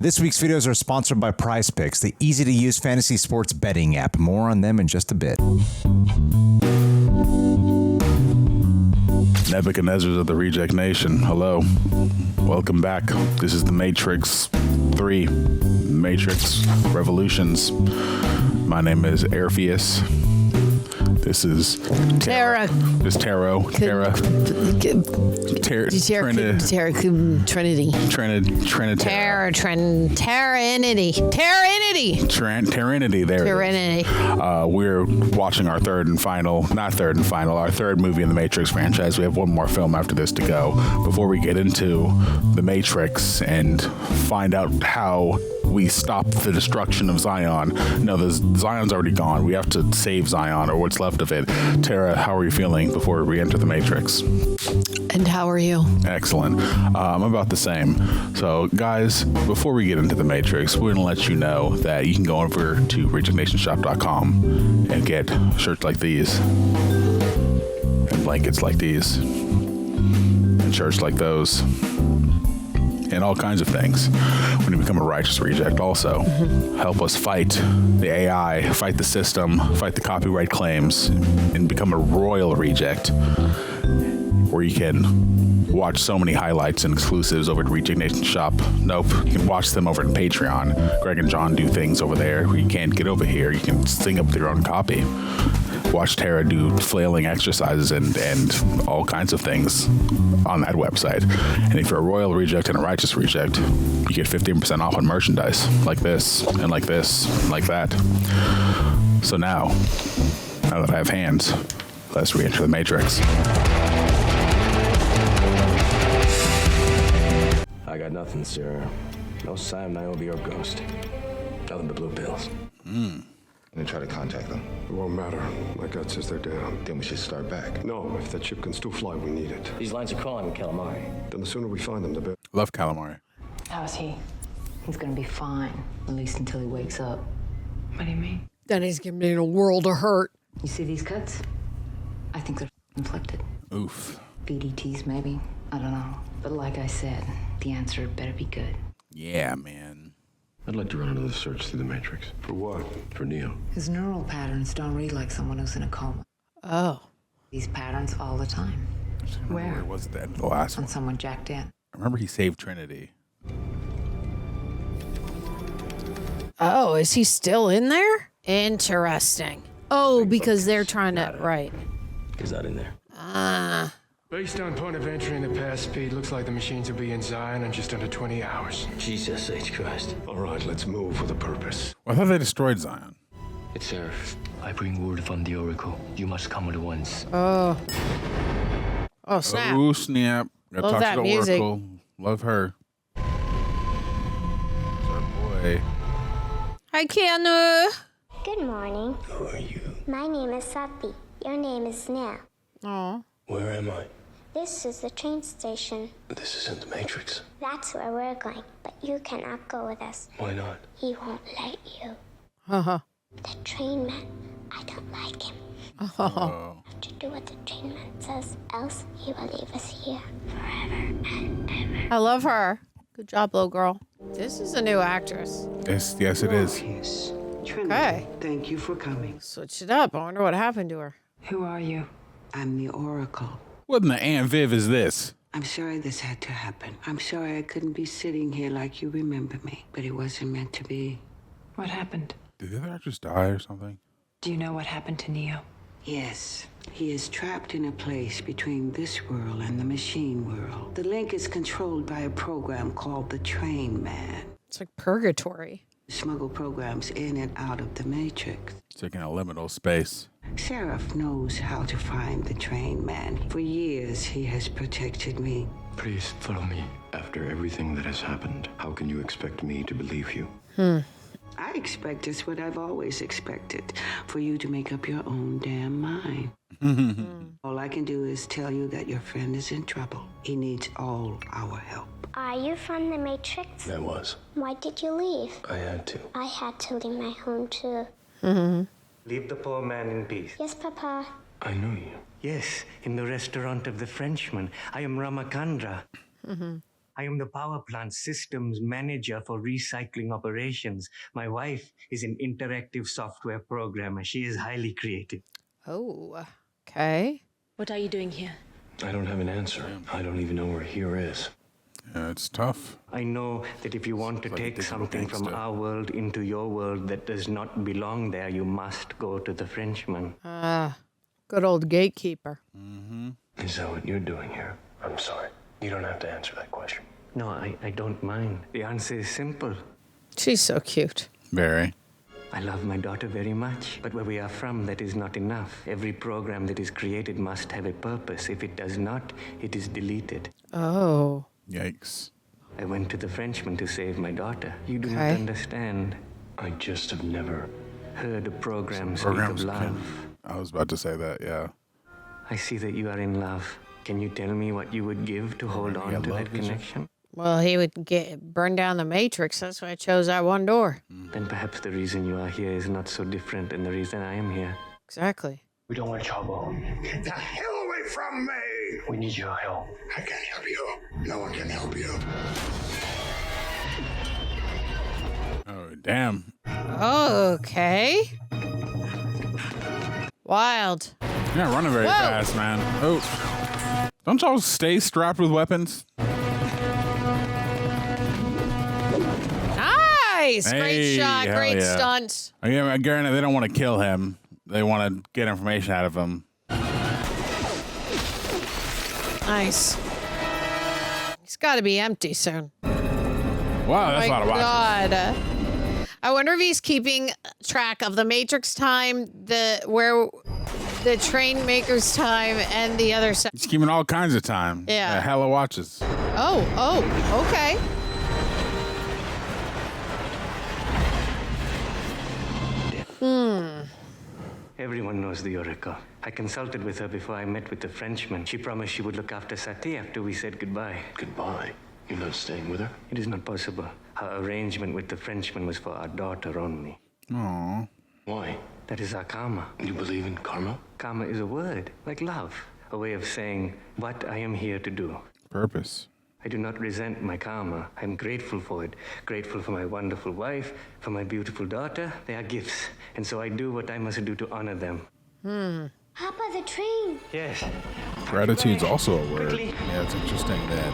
This week's videos are sponsored by Prize Picks, the easy-to-use fantasy sports betting app. More on them in just a bit. Nebuchadnezzars of the Reject Nation, hello. Welcome back. This is the Matrix 3, Matrix Revolutions. My name is Orpheus. This is Tara. This is Taro. Tara. Trinity. Trinity. Trinity. There it is. We're watching our third movie in the Matrix franchise. We have one more film after this to go before we get into the Matrix and find out how we stop the destruction of Zion. No, Zion's already gone. We have to save Zion, or what's left of it. Tara, how are you feeling before we enter the Matrix? And how are you? Excellent. I'm about the same. So, guys, before we get into the Matrix, we're going to let you know that you can go over to rejectnationshop.com and get shirts like these, and blankets like these, and shirts like those, and all kinds of things when you become a righteous reject. Also, help us fight the AI, fight the system, fight the copyright claims, and become a royal reject, where you can watch so many highlights and exclusives over at Reject Nation Shop. Nope, you can watch them over at Patreon. Greg and John do things over there where you can't get over here. You can sing up your own copy. Watch Tara do flailing exercises and all kinds of things on that website. And if you're a royal reject and a righteous reject, you get 15% off on merchandise like this and like this and like that. So now that I have hands, let's re-enter the Matrix. I got nothing, sir. No sign of Niobe or Ghost. Nothing but blue pills. And try to contact them. It won't matter. My gut says they're down. Then we should start back. No, if that ship can still fly, we need it. These lines are calling me calamari. Then the sooner we find them, the better. Love calamari. How's he? He's gonna be fine, at least until he wakes up. What do you mean? Then he's gonna be in a world of hurt. You see these cuts? I think they're inflicted. Oof. BDTs, maybe. I don't know. But like I said, the answer better be good. Yeah, man. I'd like to run another search through the Matrix. For what? For Neo. His neural patterns don't read like someone who's in a coma. Oh. These patterns all the time. Where was it at the last On one? someone jacked in. I remember he saved Trinity. Oh, is he still in there? Interesting. Oh, because they're trying to, right. He's not in there. Based on point of entry and the pass speed, looks like the machines will be in Zion in just under 20 hours. Jesus H. Christ. All right, let's move with a purpose. Well, I thought they destroyed Zion. It's Earth. I bring word from the Oracle. You must come at once. Oh, snap. Oh, snap. Gotta Love talk that to the music. Oracle. Love her. That's our boy. Hi, Keanu. Good morning. Who are you? My name is Sati. Your name is Snap. Oh. Where am I? This is the train station. This isn't the Matrix. That's where we're going, but you cannot go with us. Why not? He won't let you. Uh-huh. The train man, I don't like him. Oh. You have to do what the train man says, else he will leave us here forever and ever. I love her. Good job, little girl. This is a new actress. Yes, it is. Morpheus. Trinity, Okay. thank you for coming. Switch it up. I wonder what happened to her. Who are you? I'm the Oracle. What in the Aunt Viv is this? I'm sorry this had to happen. I'm sorry I couldn't be sitting here like you remember me, but it wasn't meant to be. What happened? Did the other actress die or something? Do you know what happened to Neo? Yes, he is trapped in a place between this world and the machine world. The link is controlled by a program called the Train Man. It's like purgatory. Smuggle programs in and out of the Matrix. It's like in a liminal space. Seraph knows how to find the Train Man. For years, he has protected me. Please follow me. After everything that has happened, how can you expect me to believe you? I expect just what I've always expected, for you to make up your own damn mind. All I can do is tell you that your friend is in trouble. He needs all our help. Are you from the Matrix? I was. Why did you leave? I had to. I had to leave my home too. Leave the poor man in peace. Yes, Papa. I knew you. Yes, in the restaurant of the Frenchman. I am Ramakandra. I am the power plant systems manager for recycling operations. My wife is an interactive software programmer. She is highly creative. Oh, okay. What are you doing here? I don't have an answer. I don't even know where here is. Yeah, it's tough. I know that if you want to take something from our world into your world that does not belong there, you must go to the Frenchman. Good old gatekeeper. Mm-hmm. Is that what you're doing here? I'm sorry. You don't have to answer that question. No, I don't mind. The answer is simple. She's so cute. Very. I love my daughter very much, but where we are from, that is not enough. Every program that is created must have a purpose. If it does not, it is deleted. Oh. Yikes. I went to the Frenchman to save my daughter. You do not understand. I just have never heard a program speak Programs of love. I was about to say that, yeah. I see that you are in love. Can you tell me what you would give to hold on to that connection? Well, he would burn down the Matrix. That's why I chose that one door. Then perhaps the reason you are here is not so different than the reason I am here. Exactly. We don't want trouble. Get the hell away from me! We need your help. I can't help you. No one can help you. Oh, damn. Okay. Wild. You're not running very fast, man. Oh. Don't y'all stay strapped with weapons? Nice. Great shot. Great stunt. I guarantee they don't want to kill him. They want to get information out of him. Nice. He's got to be empty soon. Wow, that's a lot of watches. God. I wonder if he's keeping track of the Matrix time, the train maker's time, and the other side. He's keeping all kinds of time. Yeah. Hella watches. Oh, okay. Everyone knows the Oracle. I consulted with her before I met with the Frenchman. She promised she would look after Sati after we said goodbye. Goodbye? You're not staying with her? It is not possible. Her arrangement with the Frenchman was for our daughter only. Aww. Why? That is our karma. You believe in karma? Karma is a word, like love. A way of saying what I am here to do. Purpose. I do not resent my karma. I'm grateful for it. Grateful for my wonderful wife, for my beautiful daughter. They are gifts. And so I do what I must do to honor them. Papa, the train. Yes. Gratitude's also a word. Quickly. Yeah, it's interesting that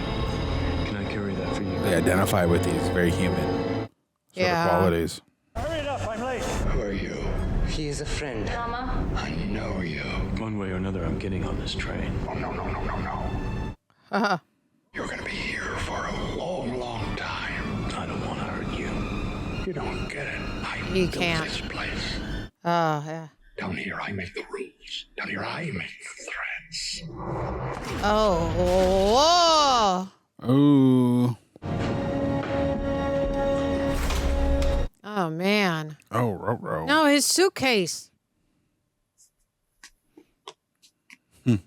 Can I carry that for you? they identify with these very human sort of qualities. Hurry it up, I'm late. Who are you? She is a friend. Mama? I know you. One way or another, I'm getting on this train. Oh, no. Uh-huh. You're gonna be here for a long, long time. I don't want to hurt you. You don't get it. I You built can't. this place. Oh, yeah. Down here, I make the rules. Down here, I make the threats. Oh. Ooh. Oh, man. Oh, row. No, his suitcase. I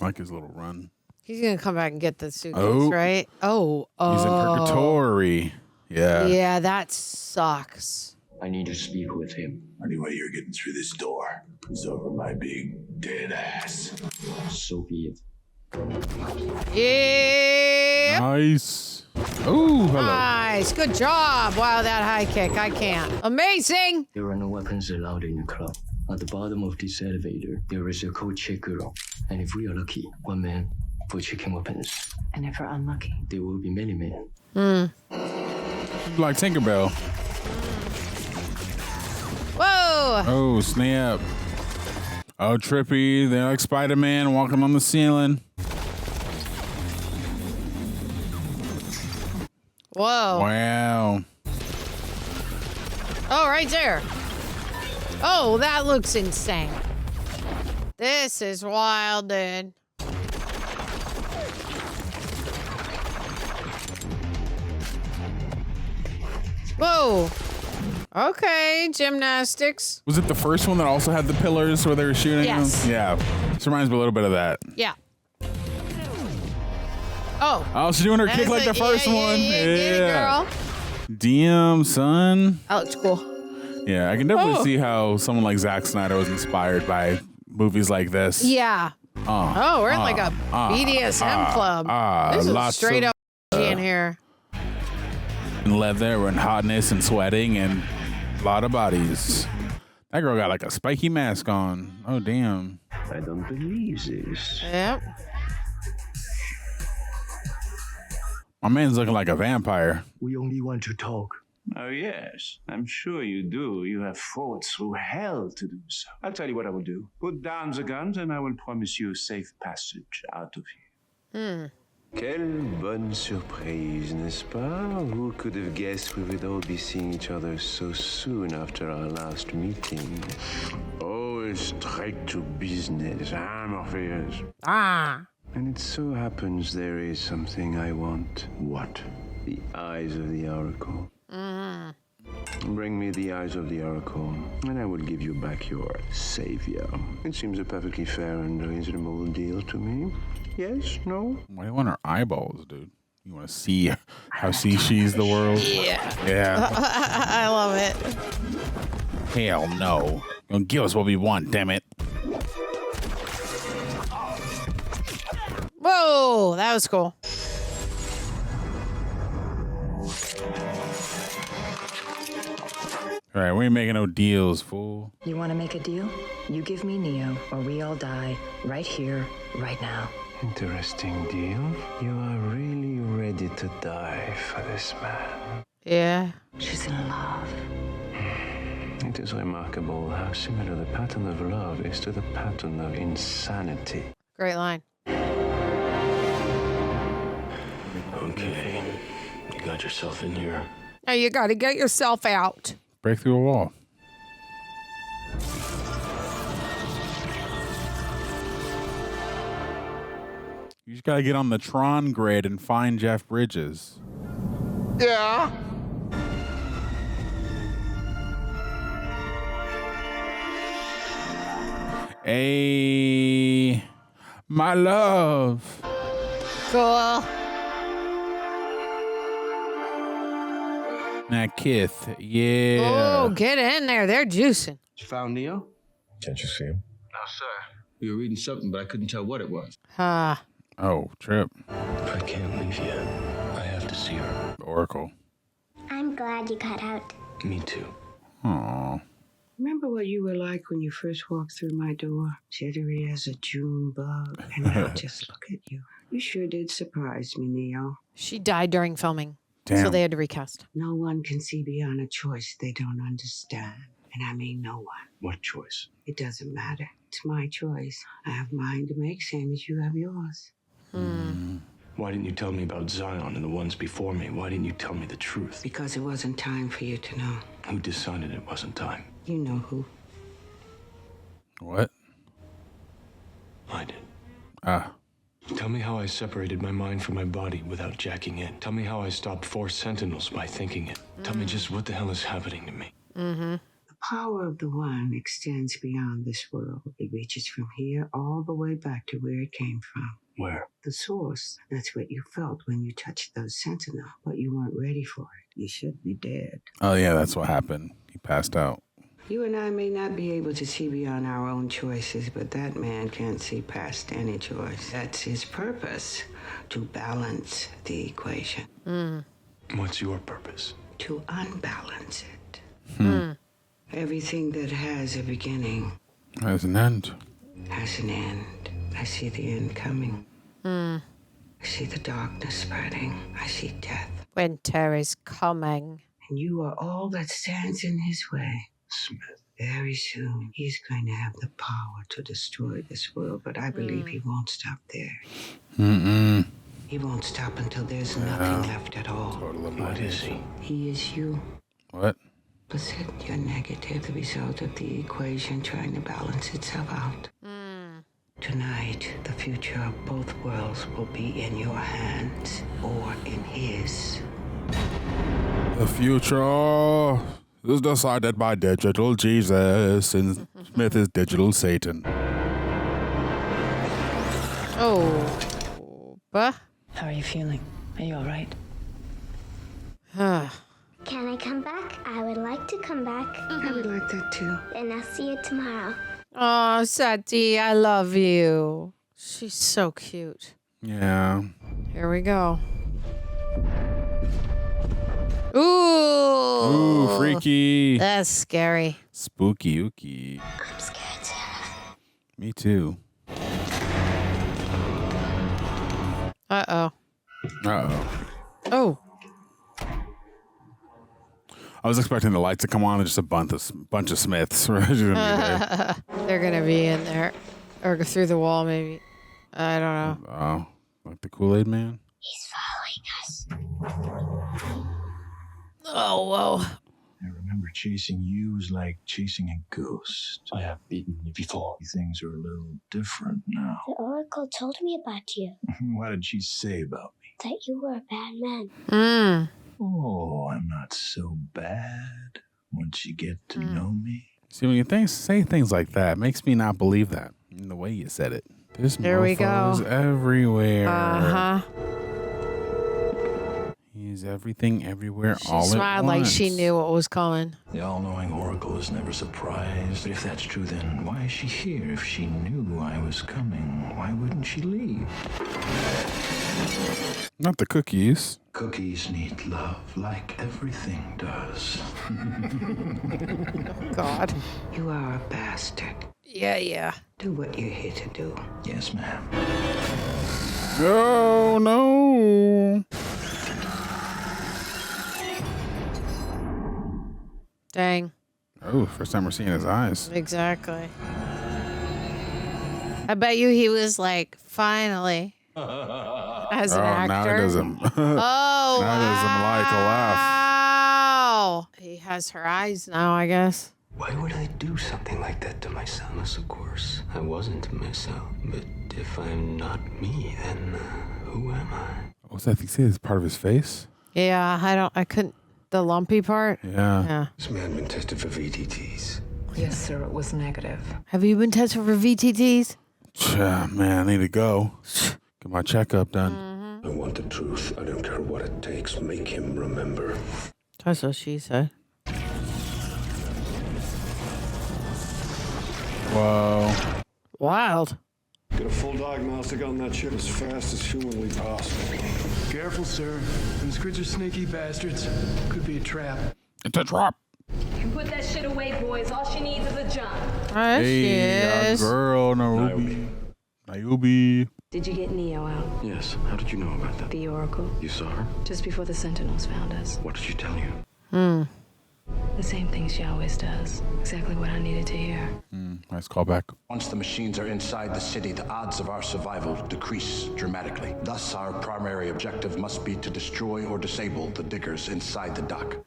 like his little run. He's going to come back and get the suitcase, Oh. right? Oh. He's in purgatory. Yeah. Yeah, that sucks. I need to speak with him. Only way you're getting through this door is over my big dead ass. So be it. Yeah. Nice. Oh, hello. Nice. Good job. Wow, that high kick. I can't. Amazing. There are no weapons allowed in the club. At the bottom of this elevator, there is a code checker. And if we are lucky, one man for checking weapons. And if we're unlucky? There will be many men. Like Tinkerbell. Whoa. Oh, snap. Oh, trippy. They're like Spider-Man walking on the ceiling. Whoa. Wow. Oh, right there. Oh, that looks insane. This is wild, dude. Whoa. Okay, gymnastics. Was it the first one that also had the pillars where they were shooting Yes. them? Yeah. This reminds me a little bit of that. Yeah. Oh. Oh, she's doing her kick like the first one. Yeah, get it, girl. Damn, son. That looks cool. Yeah, I can definitely see how someone like Zack Snyder was inspired by movies like this. Yeah. Oh, we're in like a BDSM club. This is straight up can't hear. And leather and hotness and sweating and a lot of bodies. That girl got like a spiky mask on. Oh, damn. I don't believe this. Yep. My man's looking like a vampire. We only want to talk. Oh, yes. I'm sure you do. You have fought through hell to do so. I'll tell you what I will do. Put down the guns and I will promise you safe passage out of here. Quelle bonne surprise, n'est-ce pas? Who could have guessed we would all be seeing each other so soon after our last meeting? Oh, straight to business, huh, Morpheus? Ah. And it so happens there is something I want. What? The eyes of the Oracle. Bring me the eyes of the Oracle, and I will give you back your savior. It seems a perfectly fair and reasonable deal to me. Yes? No? Why do you want her eyeballs, dude? You want to see how she sees the world? Yeah. I love it. Hell no. You're gonna give us what we want, damn it. Whoa, that was cool. All right, we ain't making no deals, fool. You want to make a deal? You give me Neo, or we all die right here, right now. Interesting deal. You are really ready to die for this man. Yeah. She's in love. It is remarkable how similar the pattern of love is to the pattern of insanity. Great line. Okay, you got yourself in here. Now you got to get yourself out. Break through a wall. You just gotta get on the Tron grid and find Jeff Bridges. Yeah. Hey, my love. Cool. Now, Kith, yeah. Oh, get in there. They're juicing. You found Neo? Can't you see him? No, sir. We were reading something, but I couldn't tell what it was. Ah. Oh, Trip. I can't leave yet. I have to see her. Oracle. I'm glad you got out. Me too. Aww. Remember what you were like when you first walked through my door? Jittery as a June bug. And now just look at you. You sure did surprise me, Neo. She died during filming. Damn. So they had to recast. No one can see beyond a choice they don't understand. And I mean no one. What choice? It doesn't matter. It's my choice. I have mine to make, same as you have yours. Why didn't you tell me about Zion and the ones before me? Why didn't you tell me the truth? Because it wasn't time for you to know. Who decided it wasn't time? You know who. What? I did. Ah. Tell me how I separated my mind from my body without jacking in. Tell me how I stopped 4 sentinels by thinking it. Tell me just what the hell is happening to me. The power of the One extends beyond this world. It reaches from here all the way back to where it came from. Where? The source. That's what you felt when you touched those sentinel, but you weren't ready for it. You should be dead. Oh, yeah, that's what happened. He passed out. You and I may not be able to see beyond our own choices, but that man can't see past any choice. That's his purpose, to balance the equation. What's your purpose? To unbalance it. Everything that has a beginning Has an end. has an end. I see the end coming. I see the darkness spreading. I see death. Winter is coming. And you are all that stands in his way. Smith. Very soon, he's going to have the power to destroy this world, but I believe he won't stop there. He won't stop until there's nothing left at all. What is he? He is you. What? Opposite, you're negative, the result of the equation trying to balance itself out. Tonight, the future of both worlds will be in your hands or in his. The future is decided by digital Jesus, and Smith is digital Satan. Oh. Bah. How are you feeling? Are you all right? Can I come back? I would like to come back. I would like that too. Then I'll see you tomorrow. Oh, Sati, I love you. She's so cute. Yeah. Here we go. Ooh. Freaky. That's scary. Spooky ooky. I'm scared, Sarah. Me too. Uh-oh. Oh. I was expecting the lights to come on and just a bunch of Smiths. They're gonna be in there. Or through the wall, maybe. I don't know. Oh, like the Kool-Aid Man? He's following us. Oh, whoa. I remember chasing you was like chasing a ghost. I have beaten you before. Things are a little different now. The Oracle told me about you. What did she say about me? That you were a bad man. Oh, I'm not so bad once you get to know me. See, when you say things like that, it makes me not believe that. In the way you said it. There's There we go. mofos everywhere. Uh-huh. He's everything, everywhere, all She at smiled like once. she knew what was coming. The all-knowing Oracle is never surprised. But if that's true, then why is she here? If she knew I was coming, why wouldn't she leave? Not the cookies. Cookies need love, like everything does. God. You are a bastard. Yeah. Do what you're here to do. Yes, ma'am. Oh, no. Dang. Oh, first time we're seeing his eyes. Exactly. I bet you he was like, finally. As an actor. Now he doesn't. Oh, now he doesn't like a laugh. wow. He has her eyes now, I guess. Why would I do something like that to myself? Unless, of course, I wasn't myself. But if I'm not me, then who am I? What's that? You see this part of his face? Yeah, I couldn't. The lumpy part? Yeah. This man been tested for VTTs. Yes, sir. It was negative. Have you been tested for VTTs? Man, I need to go. Get my checkup done. I want the truth. I don't care what it takes. Make him remember. That's what she said. Whoa. Wild. Get a full diagnostic on that ship as fast as humanly possible. Careful, sir. Those grids are sneaky bastards. Could be a trap. It's a trap. You can put that shit away, boys. All she needs is a jump. There she is. Girl, Niobe. Did you get Neo out? Yes. How did you know about that? The Oracle. You saw her? Just before the Sentinels found us. What did she tell you? The same thing she always does. Exactly what I needed to hear. Nice callback. Once the machines are inside the city, the odds of our survival decrease dramatically. Thus, our primary objective must be to destroy or disable the diggers inside the dock.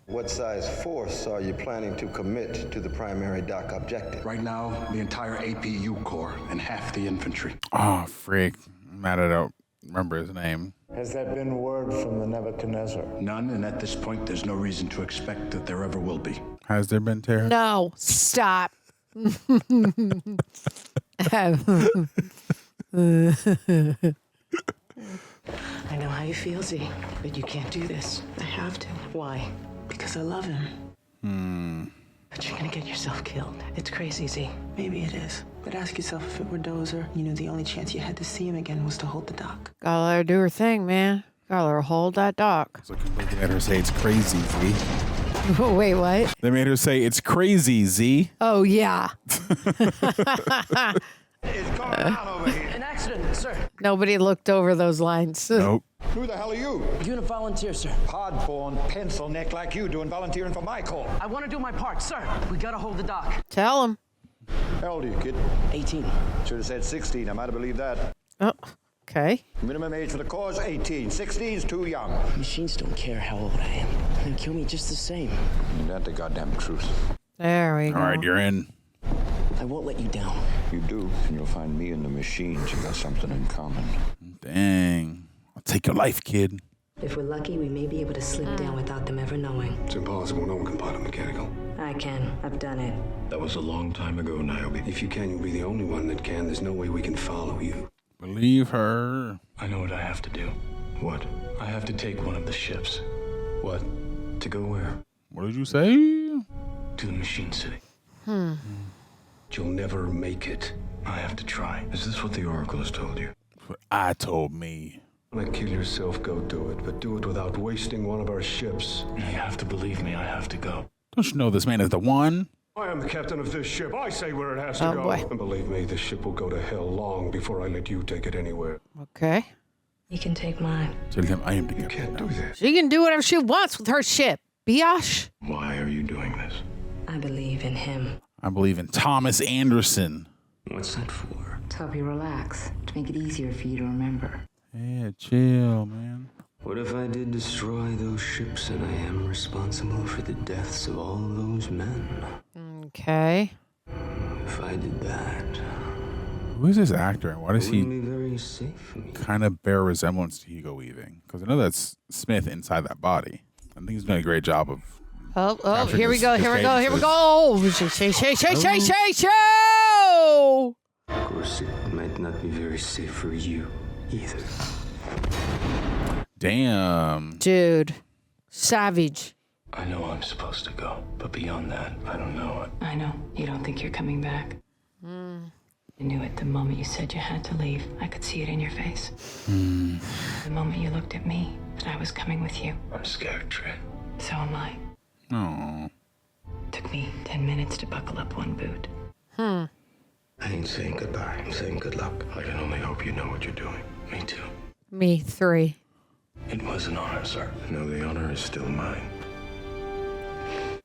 What size force are you planning to commit to the primary dock objective? Right now, the entire APU Corps and half the infantry. Oh, freak. I'm mad I don't remember his name. Has there been word from the Nebuchadnezzar? None, and at this point, there's no reason to expect that there ever will be. Has there been terror? No, stop. I know how you feel, Z, but you can't do this. I have to. Why? Because I love him. But you're gonna get yourself killed. It's crazy, Z. Maybe it is. But ask yourself if it were Dozer, you knew the only chance you had to see him again was to hold the dock. Gotta let her do her thing, man. Gotta let her hold that dock. So they made her say it's crazy, Z. Wait, what? They made her say it's crazy, Z. Oh, yeah. It's going on over here. An accident, sir. Nobody looked over those lines. Nope. Who the hell are you? Unit volunteer, sir. Podborn pencil neck like you doing volunteering for my corps. I want to do my part, sir. We gotta hold the dock. Tell him. How old are you, kid? 18. Should have said 16. I might have believed that. Oh, okay. Minimum age for the corps is 18. 16's too young. Machines don't care how old I am. They'll kill me just the same. Ain't that the goddamn truth? There we go. All right, you're in. I won't let you down. You do, and you'll find me and the machines have got something in common. Dang. I'll take your life, kid. If we're lucky, we may be able to slip down without them ever knowing. It's impossible. No one can pilot mechanical. I can. I've done it. That was a long time ago, Niobe. If you can, you'll be the only one that can. There's no way we can follow you. Believe her. I know what I have to do. What? I have to take one of the ships. What? To go where? What did you say? To the machine city. You'll never make it. I have to try. Is this what the Oracle has told you? What I told me. Want to kill yourself, go do it. But do it without wasting one of our ships. You have to believe me. I have to go. Don't you know this man is the one? I am the captain of this ship. I say where it has to go. Boy. And believe me, this ship will go to hell long before I let you take it anywhere. Okay. You can take mine. Tell him I am the You can't do this. She can do whatever she wants with her ship. Biatch. Why are you doing this? I believe in him. I believe in Thomas Anderson. What's that for? To help you relax, to make it easier for you to remember. Yeah, chill, man. What if I did destroy those ships and I am responsible for the deaths of all those men? Okay. If I did that, Who is this actor and why does it he wouldn't be very safe for me. kind of bear resemblance to Hugo Weaving? Because I know that's Smith inside that body. I think he's doing a great job of. Oh, here we his- go, his here we go, here we faces. go. Show! Of course, it might not be very safe for you either. Damn. Dude. Savage. I know I'm supposed to go, but beyond that, I don't know it. I know. You don't think you're coming back. I knew it the moment you said you had to leave. I could see it in your face. The moment you looked at me, that I was coming with you. I'm scared, Trey. So am I. Oh. Took me 10 minutes to buckle up one boot. I ain't saying goodbye. I'm saying good luck. I can only hope you know what you're doing. Me too. Me 3. It was an honor, sir. No, the honor is still mine.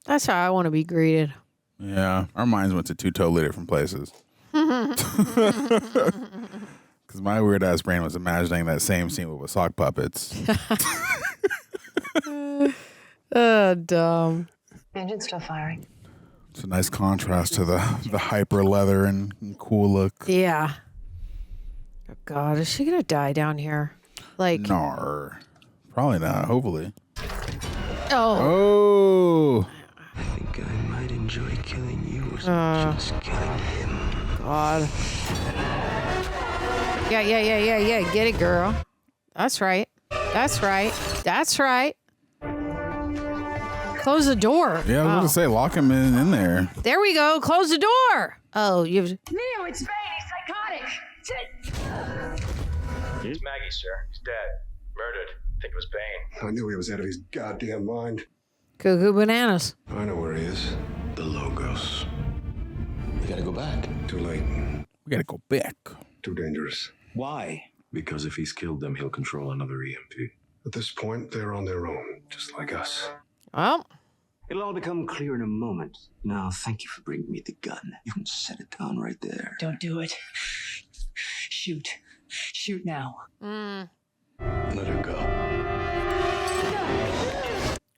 That's how I want to be greeted. Yeah, our minds went to two totally different places. Because my weird ass brain was imagining that same scene with sock puppets. Dumb. Engine still firing. It's a nice contrast to the hyper leather and cool look. Yeah. Oh, God. Is she going to die down here? Like. Nar. Probably not, hopefully. Oh. Oh. I think I might enjoy killing you as much as killing him. God. Yeah. Get it, girl. That's right. That's right. That's right. Close the door. Yeah, I was going to say, lock him in there. There we go. Close the door. Oh, you've. Neo, it's Faye. He's psychotic. Here's Maggie, sir. He's dead. Murdered. I think it was Bane. I knew he was out of his goddamn mind. Cuckoo bananas. I know where he is. The Logos. We gotta go back. Too late. We got to go back. Too dangerous. Why? Because if he's killed them, he'll control another EMP. At this point, they're on their own, just like us. Well. It'll all become clear in a moment. Now, thank you for bringing me the gun. You can set it down right there. Don't do it. Shoot. Shoot now. Let her go.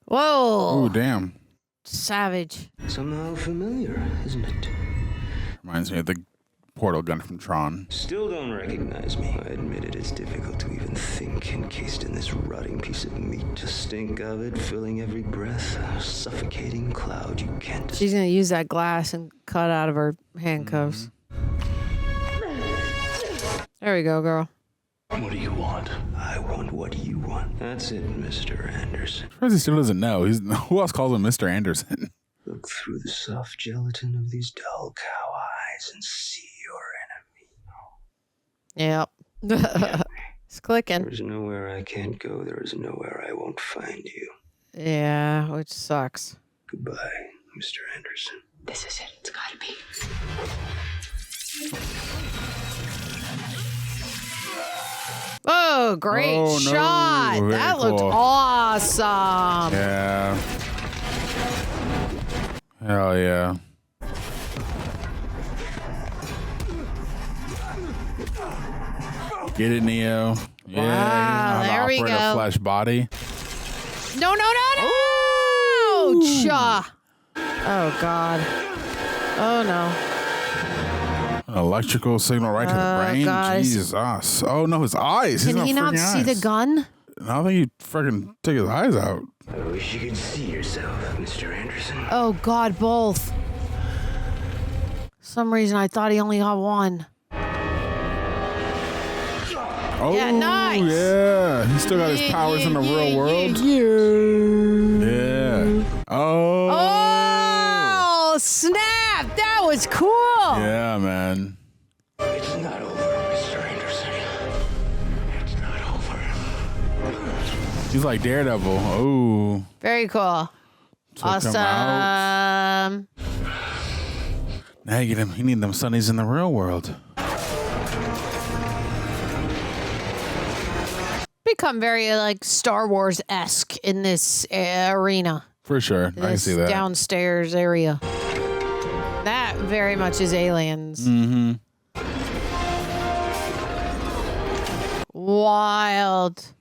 Whoa. Oh, damn. Savage. Somehow familiar, isn't it? Reminds me of the portal gun from Tron. Still don't recognize me. I admit it is difficult to even think encased in this rotting piece of meat. To stink of it, filling every breath, a suffocating cloud you can't. She's going to use that glass and cut out of her handcuffs. There we go, girl. What do you want? I want what you want. That's it, Mr. Anderson. Surprised he still doesn't know. Who else calls him Mr. Anderson? Look through the soft gelatin of these dull cow eyes and see your enemy. Yep. It's clicking. There is nowhere I can't go. There is nowhere I won't find you. Yeah, which sucks. Goodbye, Mr. Anderson. This is it. It's gotta be. Oh, great Oh, no. shot. Very That looked cool. awesome. Yeah. Hell yeah. Get it, Neo. Yeah. Wow, you know how to there we operate go. a flesh body. No. Cha. Oh, God. Oh, no. An electrical signal right to the brain. God. Jesus. Oh, no, his eyes. Can he not see the gun? I don't think he freaking took his eyes out. I wish you could see yourself, Mr. Anderson. Oh, God, both. For some reason, I thought he only got one. Oh, Yeah, nice. Yeah. He still got his powers in the real world. Yeah. Oh. Oh, snap. That was cool. Yeah, man. It's not over, Mr. Anderson. It's not over. He's like Daredevil. Oh. Very cool. Awesome. Now you get him. You need them sunnies in the real world. Become very like Star Wars-esque in this arena. For sure. I can see that. Downstairs area. That very much is Aliens. Mm-hmm. Wild.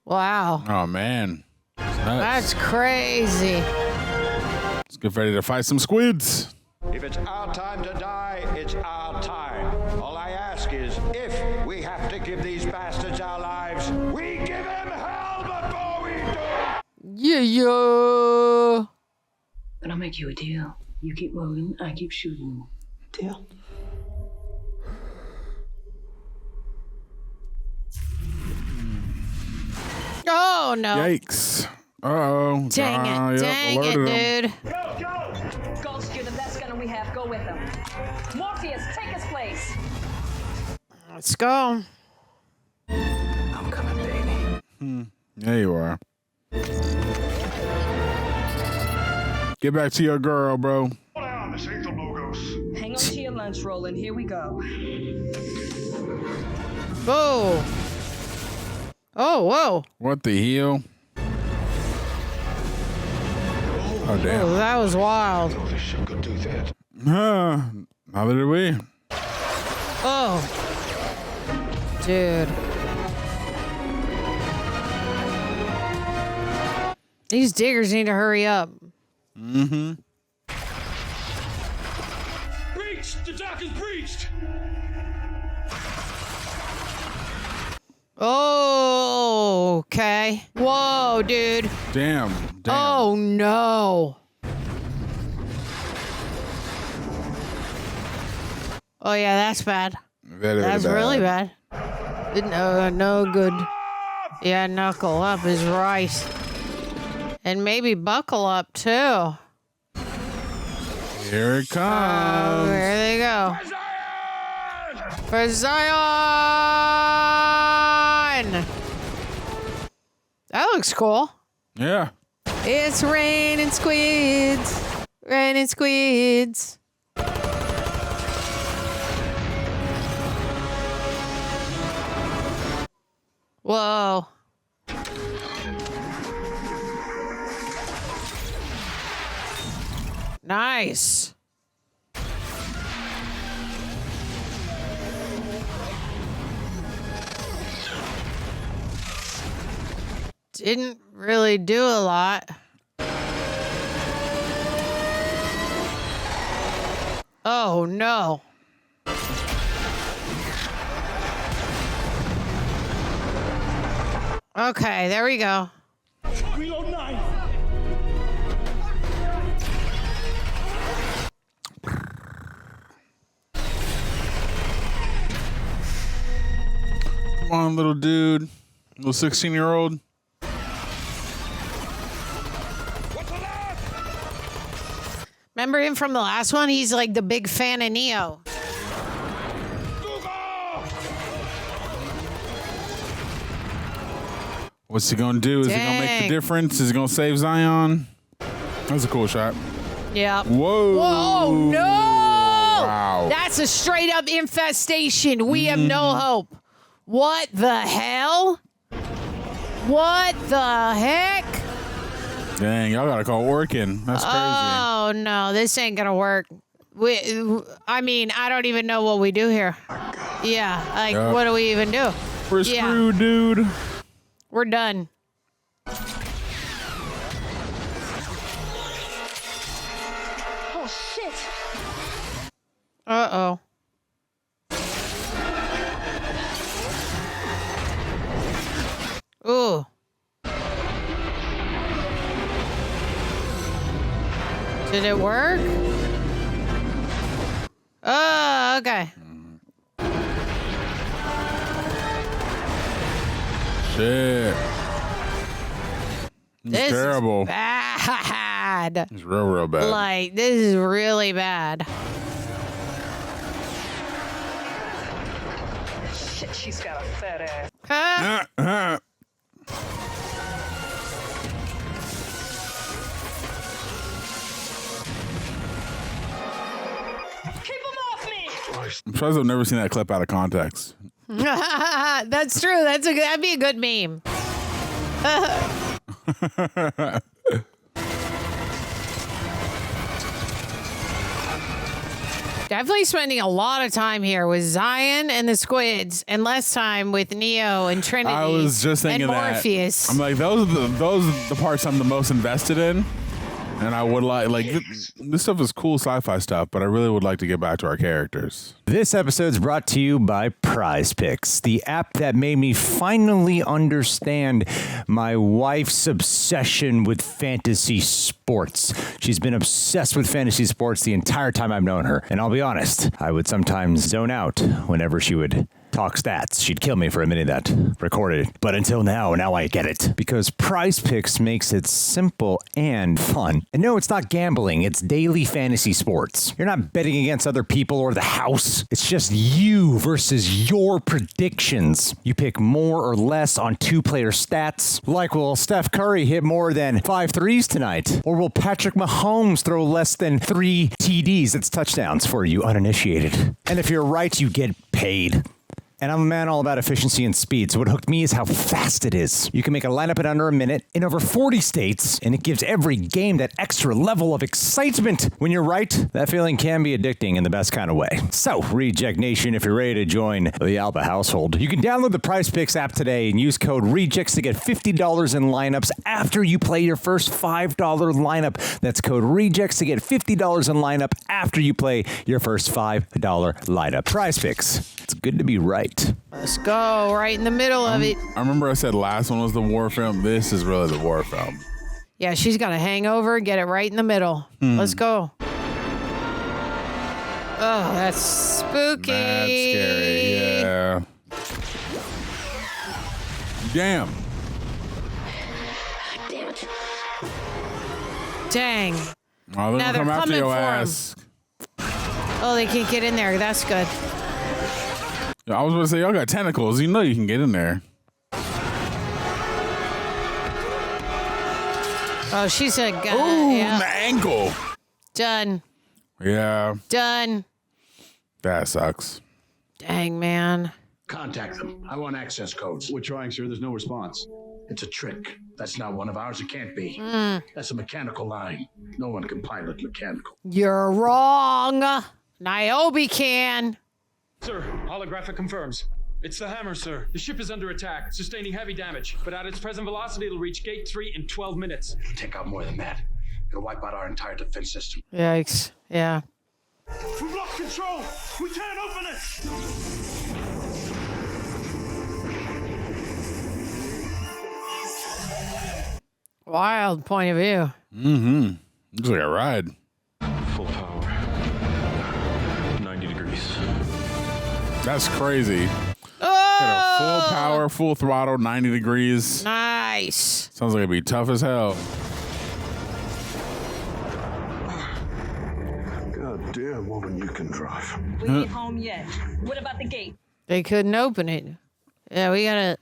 Wow. Oh, man. That's crazy. Let's get ready to fight some squids. If it's our time to die, it's our time. All I ask is, if we have to give these bastards our lives, we give them hell before we do. Yeah. But I'll make you a deal. You keep moving, I keep shooting. Deal? Oh, no. Yikes. Uh-oh. Dang it. Dang it, dude. Ghost, you're the best gunner we have. Go with him. Morpheus, take his place. Let's go. I'm coming, baby. There you are. Get back to your girl, bro. This ain't the logos. Hang on to your lunch roll, and here we go. Whoa. Oh, whoa. What the hell? Oh, damn. Oh, that was wild. This shit could do that. Neither did we. Oh. Dude. These diggers need to hurry up. Mm-hmm. Breached! The dock is breached! Oh, okay. Whoa, dude. Damn. Oh, no. Oh, yeah, that's bad. That's really bad. No good. Yeah, knuckle up is right. And maybe buckle up, too. Here it comes. There they go. For Zion! That looks cool. Yeah. It's raining squids. Raining squids. Whoa. Nice. Didn't really do a lot. Oh, no. Okay, there we go. Reload 9. Come on, little dude. Little 16-year-old. Remember him from the last one? He's like the big fan of Neo. What's he gonna do? Is he gonna make the difference? Is he gonna save Zion? That's a cool shot. Yeah. Whoa. Whoa, no! Wow. That's a straight up infestation. We have no hope. What the hell? What the heck? Dang, y'all gotta call working. That's crazy. Oh, no, this ain't gonna work. I mean, I don't even know what we do here. Yeah, like, Yep. what do we even do? We're screwed, dude. We're done. Oh, shit. Uh-oh. Ooh. Did it work? Oh, okay. Shit. It's This terrible. is bad. It's real bad. Like, this is really bad. Shit. She's got a fat ass. Keep him off me! I'm surprised I've never seen that clip out of context. That's true. That'd be a good meme. Definitely spending a lot of time here with Zion and the Squids, and less time with Neo and Trinity. I was just thinking and Morpheus. that. I'm like, those are the parts I'm the most invested in. And I would like this stuff is cool sci-fi stuff, but I really would like to get back to our characters. This episode's brought to you by Prize Picks, the app that made me finally understand my wife's obsession with fantasy sports. She's been obsessed with fantasy sports the entire time I've known her. And I'll be honest, I would sometimes zone out whenever she would talk stats. She'd kill me for admitting that. Recorded. But until now I get it. Because Prize Picks makes it simple and fun. And no, it's not gambling. It's daily fantasy sports. You're not betting against other people or the house. It's just you versus your predictions. You pick more or less on two-player stats. Like, will Steph Curry hit more than 5 threes tonight? Or will Patrick Mahomes throw less than 3 TDs? That's touchdowns for you uninitiated. And if you're right, you get paid. And I'm a man all about efficiency and speed, so what hooked me is how fast it is. You can make a lineup in under a minute in over 40 states, and it gives every game that extra level of excitement. When you're right, that feeling can be addicting in the best kind of way. So, Reject Nation, if you're ready to join the Alba household, you can download the Prize Picks app today and use code REJECTS to get $50 in lineups after you play your first $5 lineup. That's code REJECTS to get $50 in lineup after you play your first $5 lineup. Prize Picks. It's good to be right. Let's go right in the middle of it. I remember I said last one was the war film. This is really the war film. Yeah, she's got a hangover. Get it right in the middle. Let's go. Oh, that's spooky. That's scary. Yeah. Damn. Dang. Oh, Now they're they're come after coming your for him. ass. Oh, they can't get in there. That's good. I was going to say, y'all got tentacles. You know you can get in there. Oh, she's a guy. Ooh, Yeah. the ankle. Done. Yeah. Done. That sucks. Dang, man. Contact them. I want access codes. We're trying, sir. There's no response. It's a trick. That's not one of ours. It can't be. That's a mechanical line. No one can pilot mechanical. You're wrong. Niobe can. Sir, holographic confirms. It's the hammer, sir. The ship is under attack, sustaining heavy damage, but at its present velocity, it'll reach Gate 3 in 12 minutes. It'll take out more than that. It'll wipe out our entire defense system. Yikes. Yeah. We've lost control. We can't open it. Wild point of view. Mm-hmm. Looks like a ride. Full power. 90 degrees. That's crazy. Oh! Get a full power, full throttle, 90 degrees. Nice. Sounds like it'd be tough as hell. God damn, woman, you can drive. We ain't home yet. What about the gate? They couldn't open it. Yeah, we gotta.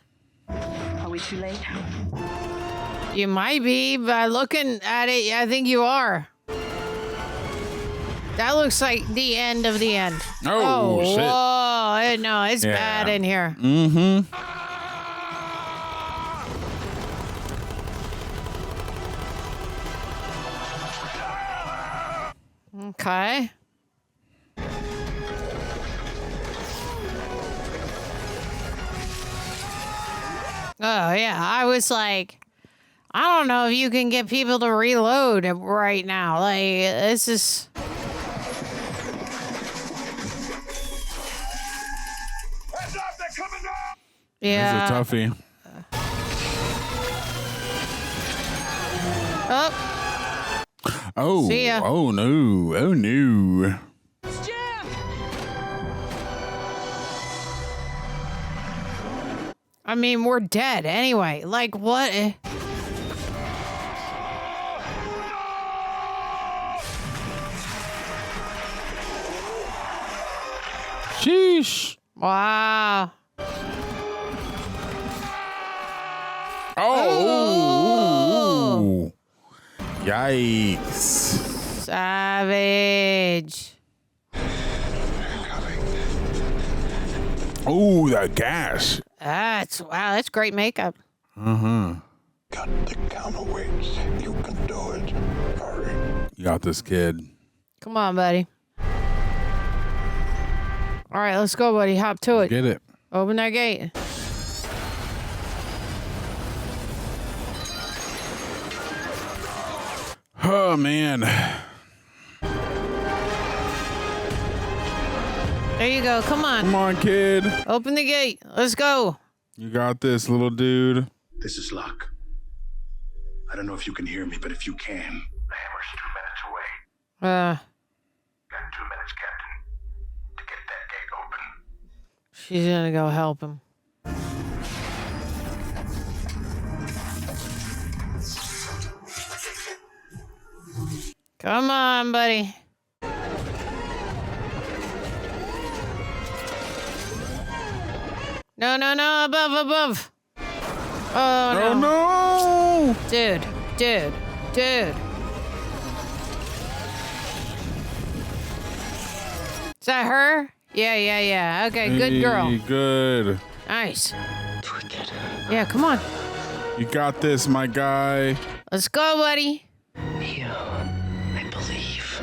Are we too late? You might be, but looking at it, I think you are. That looks like the end of the end. Oh, shit. Whoa. No, it's Yeah. bad in here. Mm-hmm. Okay. Oh, yeah. I was like, I don't know if you can get people to reload right now. Like, this is. Yeah. It's a toughie. Oh. Oh. See ya. Oh, no. Oh, no. I mean, we're dead anyway. Like, what? Sheesh. Wow. Oh. Yikes. Savage. Oh, that gas. That's great makeup. Uh-huh. Got the counterweights. You can do it. Hurry. You got this, kid. Come on, buddy. All right, let's go, buddy. Hop to it. Get it. Open that gate. Oh, man. There you go. Come on. Come on, kid. Open the gate. Let's go. You got this, little dude. This is luck. I don't know if you can hear me, but if you can. The hammer's 2 minutes away. Got 2 minutes, Captain, to get that gate open. She's gonna go help him. Come on, buddy. No, above. Oh, no. Dude. Is that her? Yeah. Okay, good girl. Hey, good. Nice. Yeah, come on. You got this, my guy. Let's go, buddy. Neo, I believe.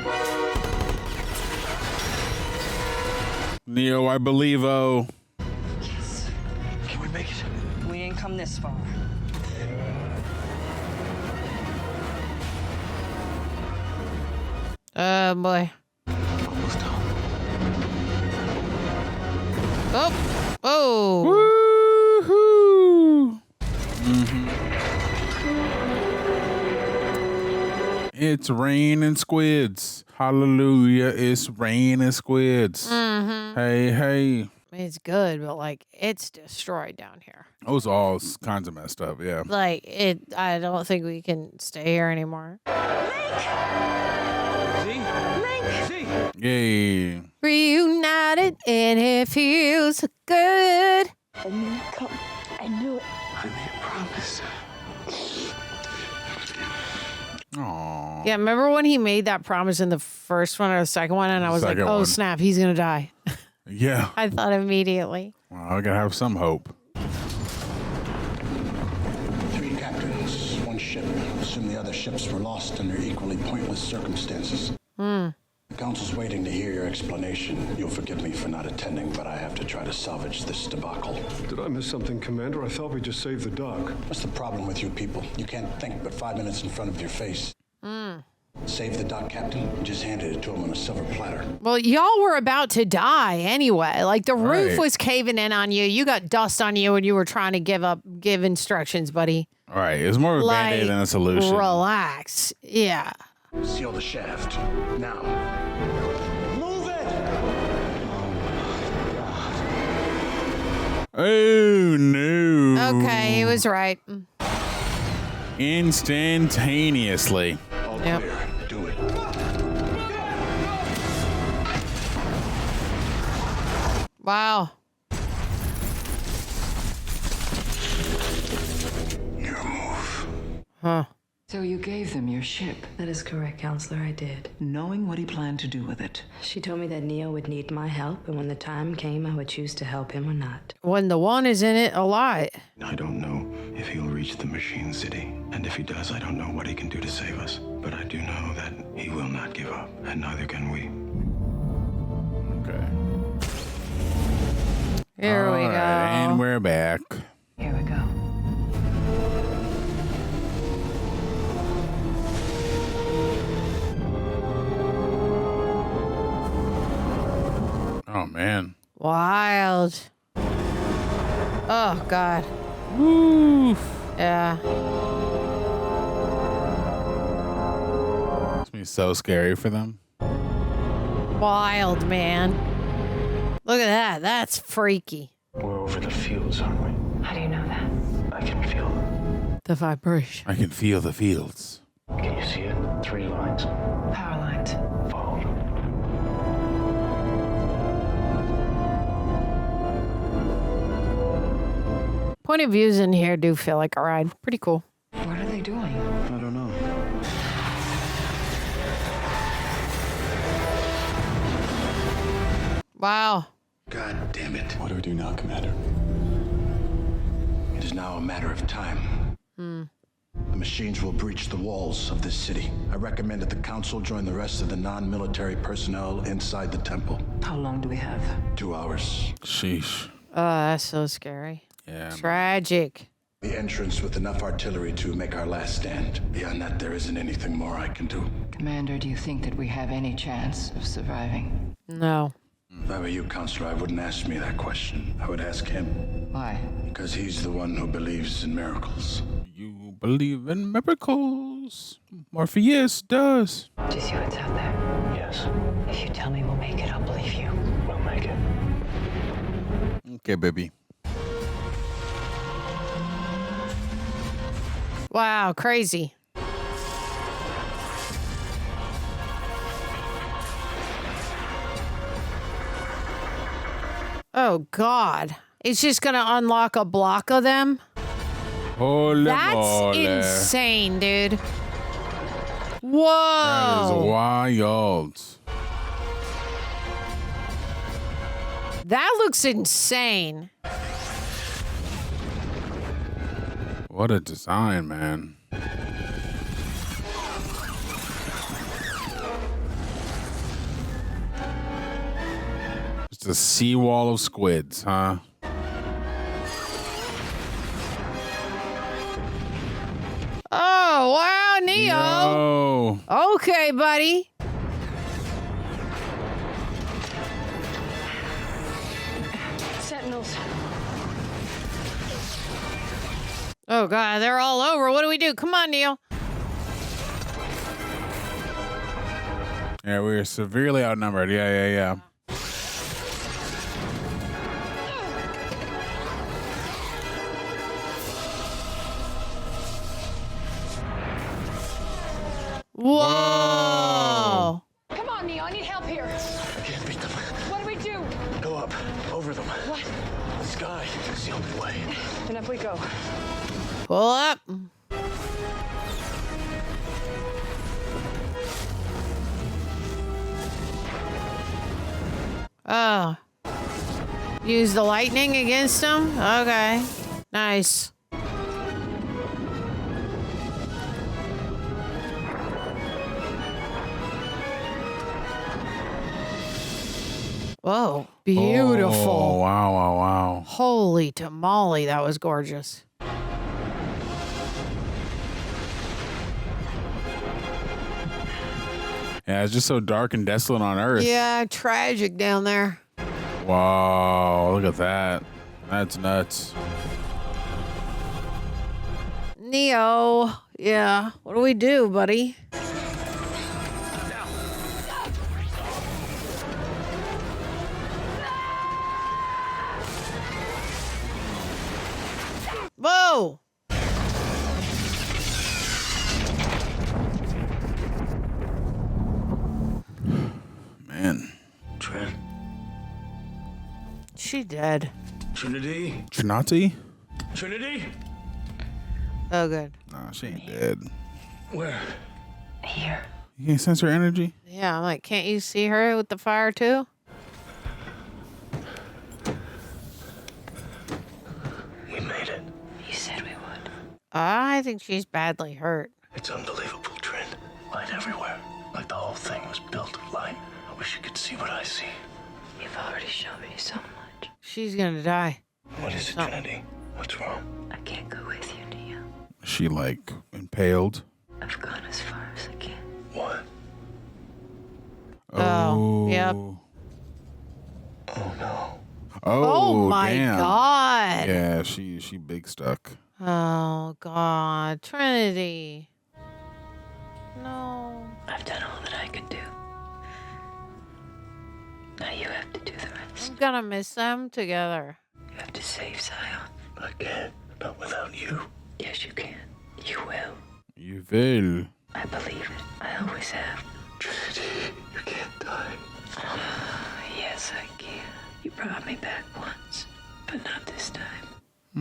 Neo, I believe, oh. Yes. Can we make it? We ain't come this far. Oh, boy. Almost home. Oh. Woohoo! It's raining squids. Hallelujah. It's raining squids. Hey. It's good, but like it's destroyed down here. It was all kinds of messed up, yeah. Like I don't think we can stay here anymore. Yay. Reunited and it feels good. I knew it'd come. I knew it. I made a promise. Aww. Yeah, remember when he made that promise in the first one or the second one, and I was like, Second "Oh one. snap, he's gonna die." Yeah. I thought immediately. Well, I gotta have some hope. 3 captains, 1 ship. Assume the other ships were lost under equally pointless circumstances. The council's waiting to hear your explanation. You'll forgive me for not attending, but I have to try to salvage this debacle. Did I miss something, Commander? I thought we just saved the dog. What's the problem with you people? You can't think but 5 minutes in front of your face. Save the dock, Captain, and just handed it to him on a silver platter. Well, y'all were about to die anyway. Like the roof Right. was caving in on you. You got dust on you, and you were trying to give instructions, buddy. All right. It was more of a band-aid than a solution. Relax. Yeah. Seal the shaft. Now. Move it! Oh, no. Okay, he was right. Instantaneously. All Yep. clear. Do it. Wow. Your move. Huh. So you gave them your ship? That is correct, Counselor, I did. Knowing what he planned to do with it. She told me that Neo would need my help, and when the time came, I would choose to help him or not. When the one is in it a lot. I don't know if he'll reach the Machine City. And if he does, I don't know what he can do to save us. But I do know that he will not give up, and neither can we. Okay. Here we All go. right, and we're back. Here we go. Oh, man. Wild. Oh, God. Woo. Yeah. It's gonna be so scary for them. Wild, man. Look at that. That's freaky. We're over the fields, aren't we? How do you know that? I can feel it. The vibration. I can feel the fields. Can you see it? 3 lines. Power lines. Follow them. Point of views in here do feel like a ride. Pretty cool. What are they doing? I don't know. Wow. God damn it. What do we do now, Commander? It is now a matter of time. The machines will breach the walls of this city. I recommend that the Council join the rest of the non-military personnel inside the temple. How long do we have? 2 hours. Sheesh. Oh, that's so scary. Yeah. Tragic. The entrance with enough artillery to make our last stand. Beyond that, there isn't anything more I can do. Commander, do you think that we have any chance of surviving? No. If I were you, Counselor, I wouldn't ask me that question. I would ask him. Why? Because he's the one who believes in miracles. You believe in miracles? Morpheus does. Do you see what's out there? Yes, If you tell me we'll make it, I'll believe you. we'll make it. Okay, baby. Wow, crazy. Oh, God. It's just going to unlock a block of them? Holy That's moly. insane, dude. That Whoa. is wild. That looks insane. What a design, man. Just a seawall of squids, huh? Oh, wow, Neo. Yo. Okay, buddy. Sentinels. Oh, God, they're all over. What do we do? Come on, Neo. Yeah, we were severely outnumbered. Yeah. Whoa. Come on, Neo. I need help here. I can't beat them. What do we do? Go up, over them. What? The sky is the only way. Then up we go. Pull up. Oh. Use the lightning against them? Okay. Nice. Whoa. Beautiful. Oh, wow. Holy tamale, that was gorgeous. Yeah, it's just so dark and desolate on Earth. Yeah, tragic down there. Wow, look at that. That's nuts. Neo. Yeah. What do we do, buddy? Whoa. Man. Trent. She dead. Trinity? Trinity? Trinity? Oh, good. Nah, she ain't dead. Where? Here. You can't sense her energy? Yeah, I'm like, can't you see her with the fire too? We made it. You said we would. I think she's badly hurt. It's unbelievable, Trent. Light everywhere. Like the whole thing was built of light. I wish you could see what I see. You've already shown me so much. She's gonna die. What is it, Trinity? What's wrong? I can't go with you, Neo. Is she like impaled? I've gone as far as I can. What? Oh, yep. Oh no. Oh, my damn. God. Yeah, she big stuck. Oh, God. Trinity. No. I've done all that I could do. Now you have to do the rest. I'm gonna miss them together. You have to save Zion. I can't. Not without you. Yes, you can. You will. You will. I believe it. I always have. Trinity, you can't die. Yes, I can. You brought me back once, but not this time.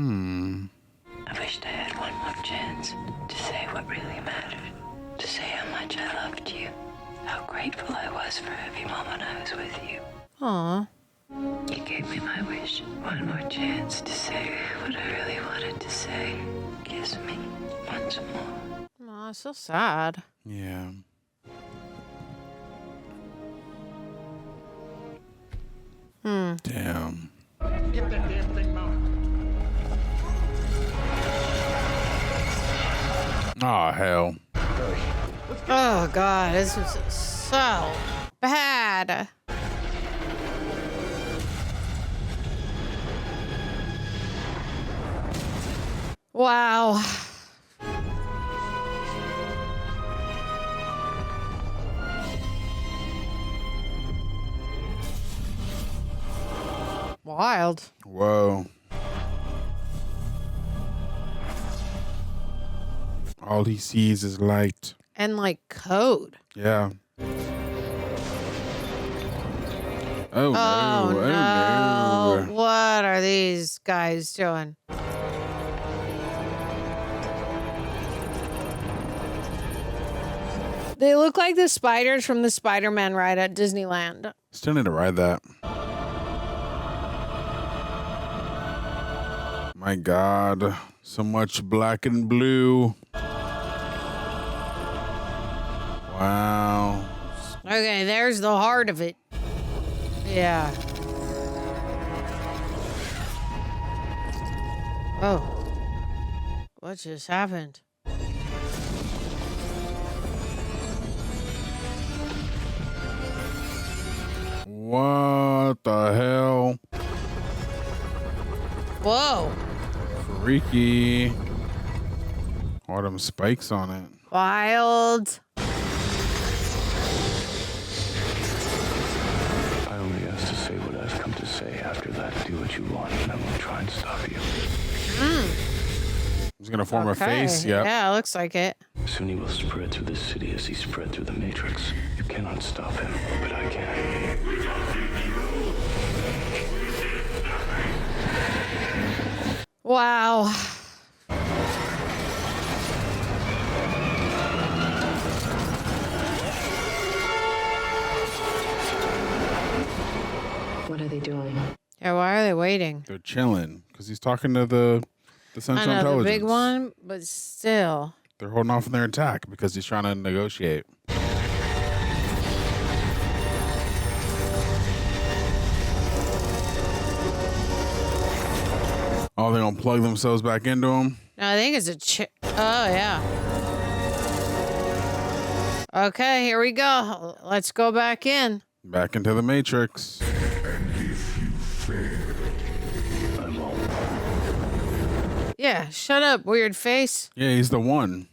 I wished I had one more chance to say what really mattered. To say how much I loved you. How grateful I was for every moment I was with you. Aw. You gave me my wish. One more chance to say what I really wanted to say. Kiss me once more. Aw, so sad. Yeah. Damn. Get that damn thing mounted. Oh, hell. Oh, God. This is so bad. Wow. Wild. Whoa. All he sees is light. And like code. Yeah. Oh, Oh, no. no. Oh, no. What are these guys doing? They look like the spiders from the Spider-Man ride at Disneyland. Still need to ride that. My God. So much black and blue. Wow. Okay, there's the heart of it. Yeah. Oh. What just happened? What the hell? Whoa. Freaky. All them spikes on it. Wild. I only asked to say what I've come to say. After that, do what you want, and I won't try and stop you. He's gonna form a face. Yep. Yeah, looks like it. Soon he will spread through the city as he spread through the Matrix. You cannot stop him, but I can. Wow. What are they doing? Yeah, why are they waiting? They're chilling because he's talking to the I Central know, Intelligence. the big one, but still. They're holding off on their attack because he's trying to negotiate. Oh, they're gonna plug themselves back into him. No, I think it's a oh, yeah. Okay, here we go. Let's go back in. Back into the Matrix. Yeah, shut up, weird face. Yeah, he's the one.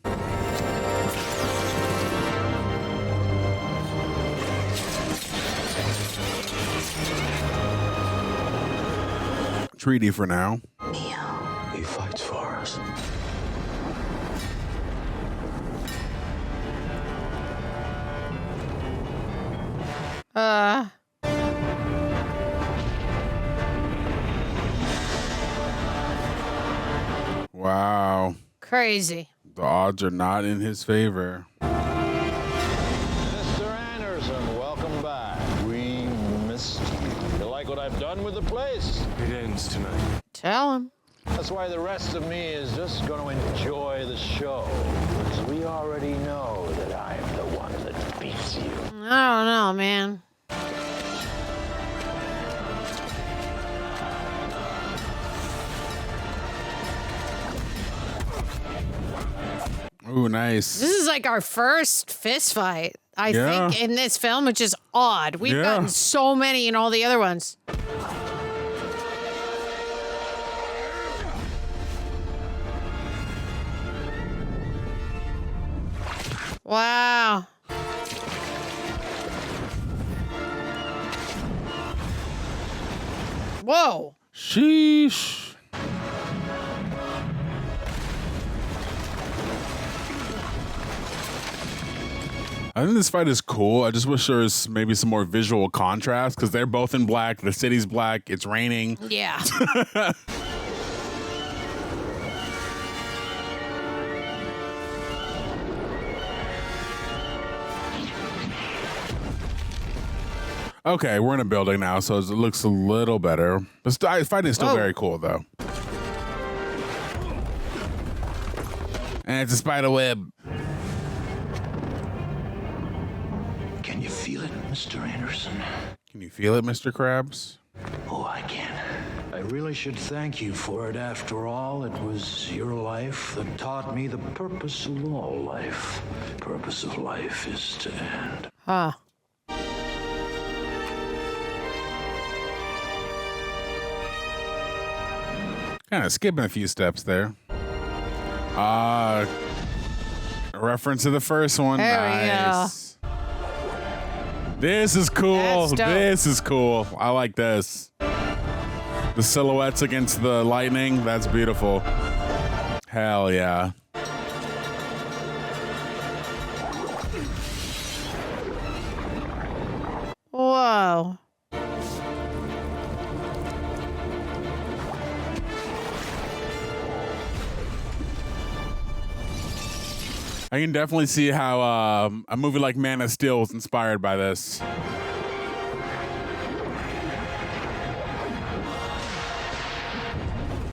Treaty for now. He fights for us. Wow. Crazy. The odds are not in his favor. Mr. Anderson, welcome back. We missed you. You like what I've done with the place? It ends tonight. Tell him. That's why the rest of me is just going to enjoy the show. Because we already know that I'm the one that beats you. I don't know, man. Ooh, nice. This is like our first fist fight, I think, in this film, which is odd. We've gotten so many in all the other ones. Wow. Whoa. Sheesh. I think this fight is cool. I just wish there was maybe some more visual contrast because they're both in black. The city's black. It's raining. Yeah. Okay, we're in a building now, so it looks a little better. The fighting is still very cool, though. And it's a spider web. Can you feel it, Mr. Anderson? Can you feel it, Mr. Krabs? Oh, I can. I really should thank you for it. After all, it was your life that taught me the purpose of all life. The purpose of life is to end. Huh. Kind of skipping a few steps there. A reference to the first one. Nice. This is cool. This is cool. I like this. The silhouettes against the lightning. That's beautiful. Hell yeah. Whoa. I can definitely see how a movie like Man of Steel was inspired by this.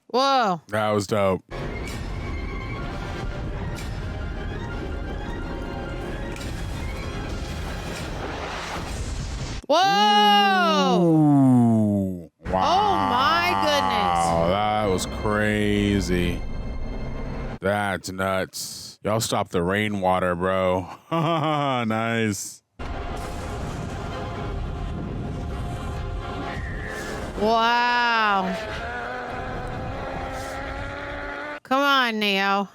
Whoa. That was dope. Whoa. Ooh. Wow. Oh my goodness. Wow, that was crazy. That's nuts. Y'all stop the rainwater, bro. Nice. Wow. Come on, Neo.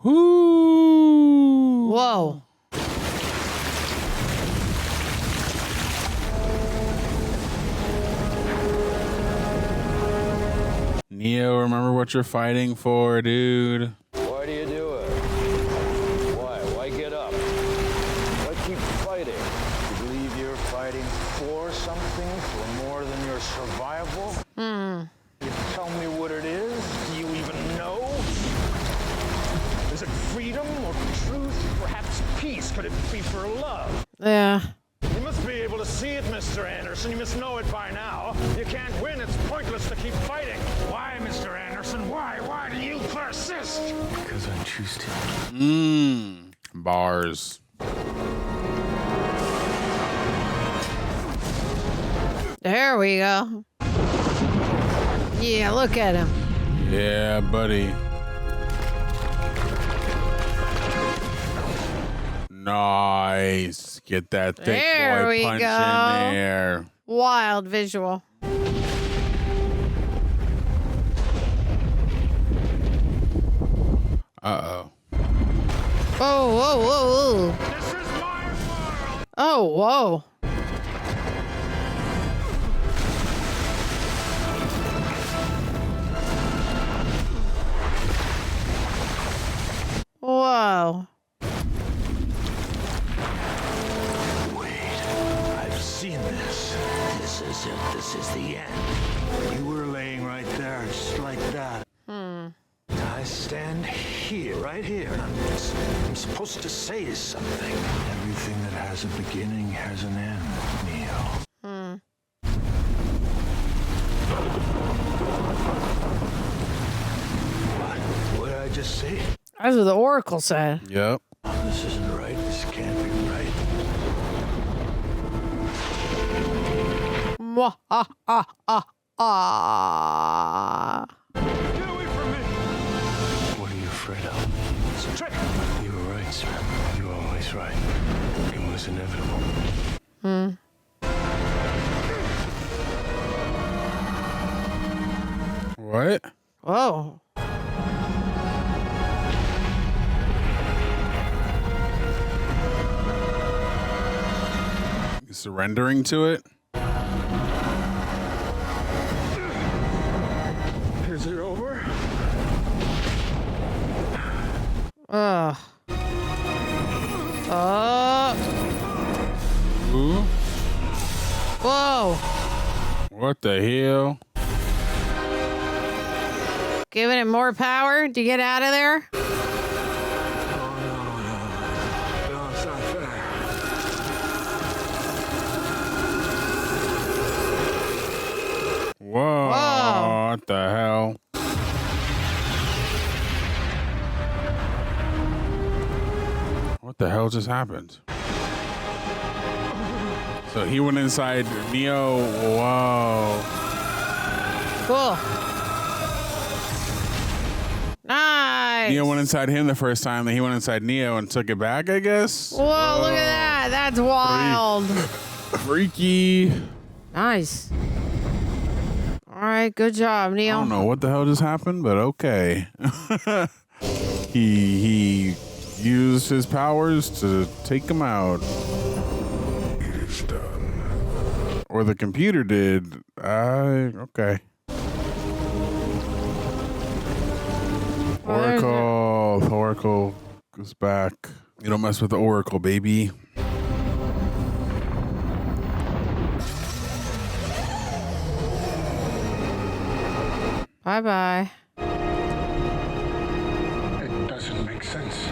Woo. Whoa. Neo, remember what you're fighting for, dude. Why do you do it? Why? Why get up? Why keep fighting? You believe you're fighting for something, for more than your survival? You tell me what it is? Do you even know? Is it freedom or truth? Perhaps peace? Could it be for love? Yeah. You must be able to see it, Mr. Anderson. You must know it by now. You can't win. It's pointless to keep fighting. Why, Mr. Anderson? Why? Why do you persist? Because I choose to. Bars. There we go. Yeah, look at him. Yeah, buddy. Nice. Get that thick There boy we punch go. in there. Wild visual. Uh-oh. Whoa, whoa, whoa, whoa. This is my world. Oh, whoa. Whoa. I've seen this. This is it. This is the end. You were laying right there, just like that. I stand here, right here. I'm supposed to say something. Everything that has a beginning has an end, Neo. What did I just say? That's what the Oracle said. Yep. This isn't right. This can't be right. What are you afraid of? It's a trick. You were right, sir. You were always right. It was inevitable. What? Whoa. You surrendering to it? Is it over? Oh. Ooh. Whoa. What the hell? Giving it more power to get out of there? No, Whoa. What the hell? What the hell just happened? So he went inside Neo. Whoa. Cool. Nice. Neo went inside him the first time, then he went inside Neo and took it back, I guess. Whoa, look at that. That's wild. Freaky. Nice. All right, good job, Neo. I don't know what the hell just happened, but okay. He used his powers to take him out. He's done. Or the computer did. Okay. Oracle goes back. You don't mess with the Oracle, baby. Bye-bye. It doesn't make sense.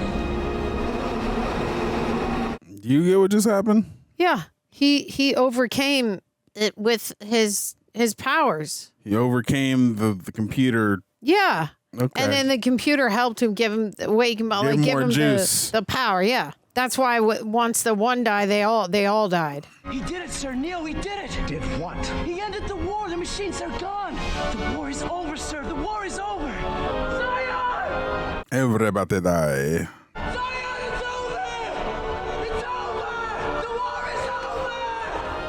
Do you get what just happened? Yeah, he overcame it with his powers. He overcame the computer. Yeah. Okay. And then the computer helped him give him the power. Yeah. That's why once the one died, they all died. He did it, Sir Neo. He did it. Did what? He ended the war. The machines are gone. The war is over, sir. The war is over. Zion! Everybody die. Zion, it's over! It's over! The war is over!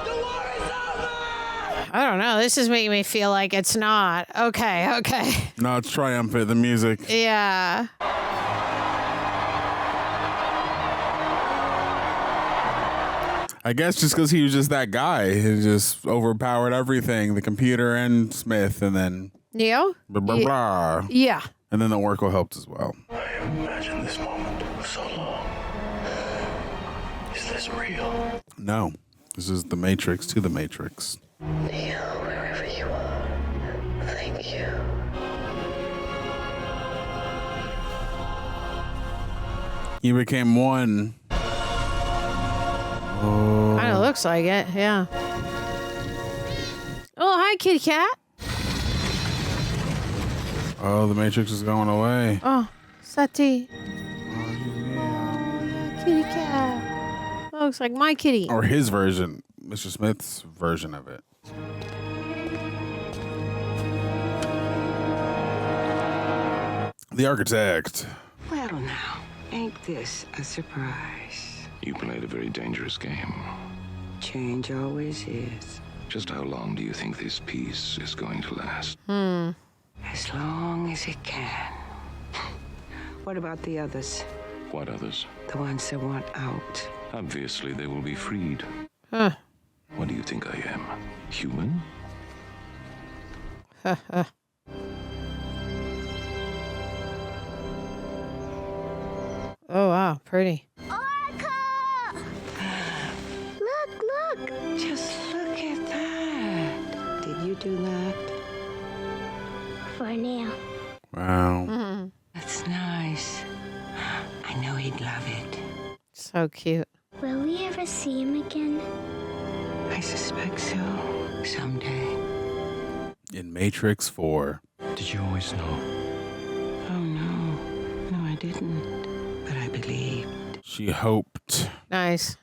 The war is over! I don't know. This is making me feel like it's not. Okay. No, it's triumphant, the music. Yeah. I guess just because he was just that guy. He just overpowered everything, the computer and Smith, and then... Neo? Blah, blah, blah. Yeah. And then the Oracle helped as well. I have imagined this moment so long. Is this real? No. This is the Matrix to the Matrix. Neo, wherever you are, thank you. He became one. Oh. Kind of looks like it, yeah. Oh, hi, kitty cat. Oh, the Matrix is going away. Oh, Sati. Oh, kitty cat. That looks like my kitty. Or his version. Mr. Smith's version of it. The architect. Well, now, ain't this a surprise? You played a very dangerous game. Change always is. Just how long do you think this peace is going to last? As long as it can. What about the others? What others? The ones that want out. Obviously, they will be freed. Huh. What do you think I am? Human? Oh, wow. Pretty. Look! Just look at that. Did you do that? For now. Wow. That's nice. I know he'd love it. So cute. Will we ever see him again? I suspect so. Someday. In Matrix 4. Did you always know? Oh, no. No, I didn't. But I believed. She hoped. Nice.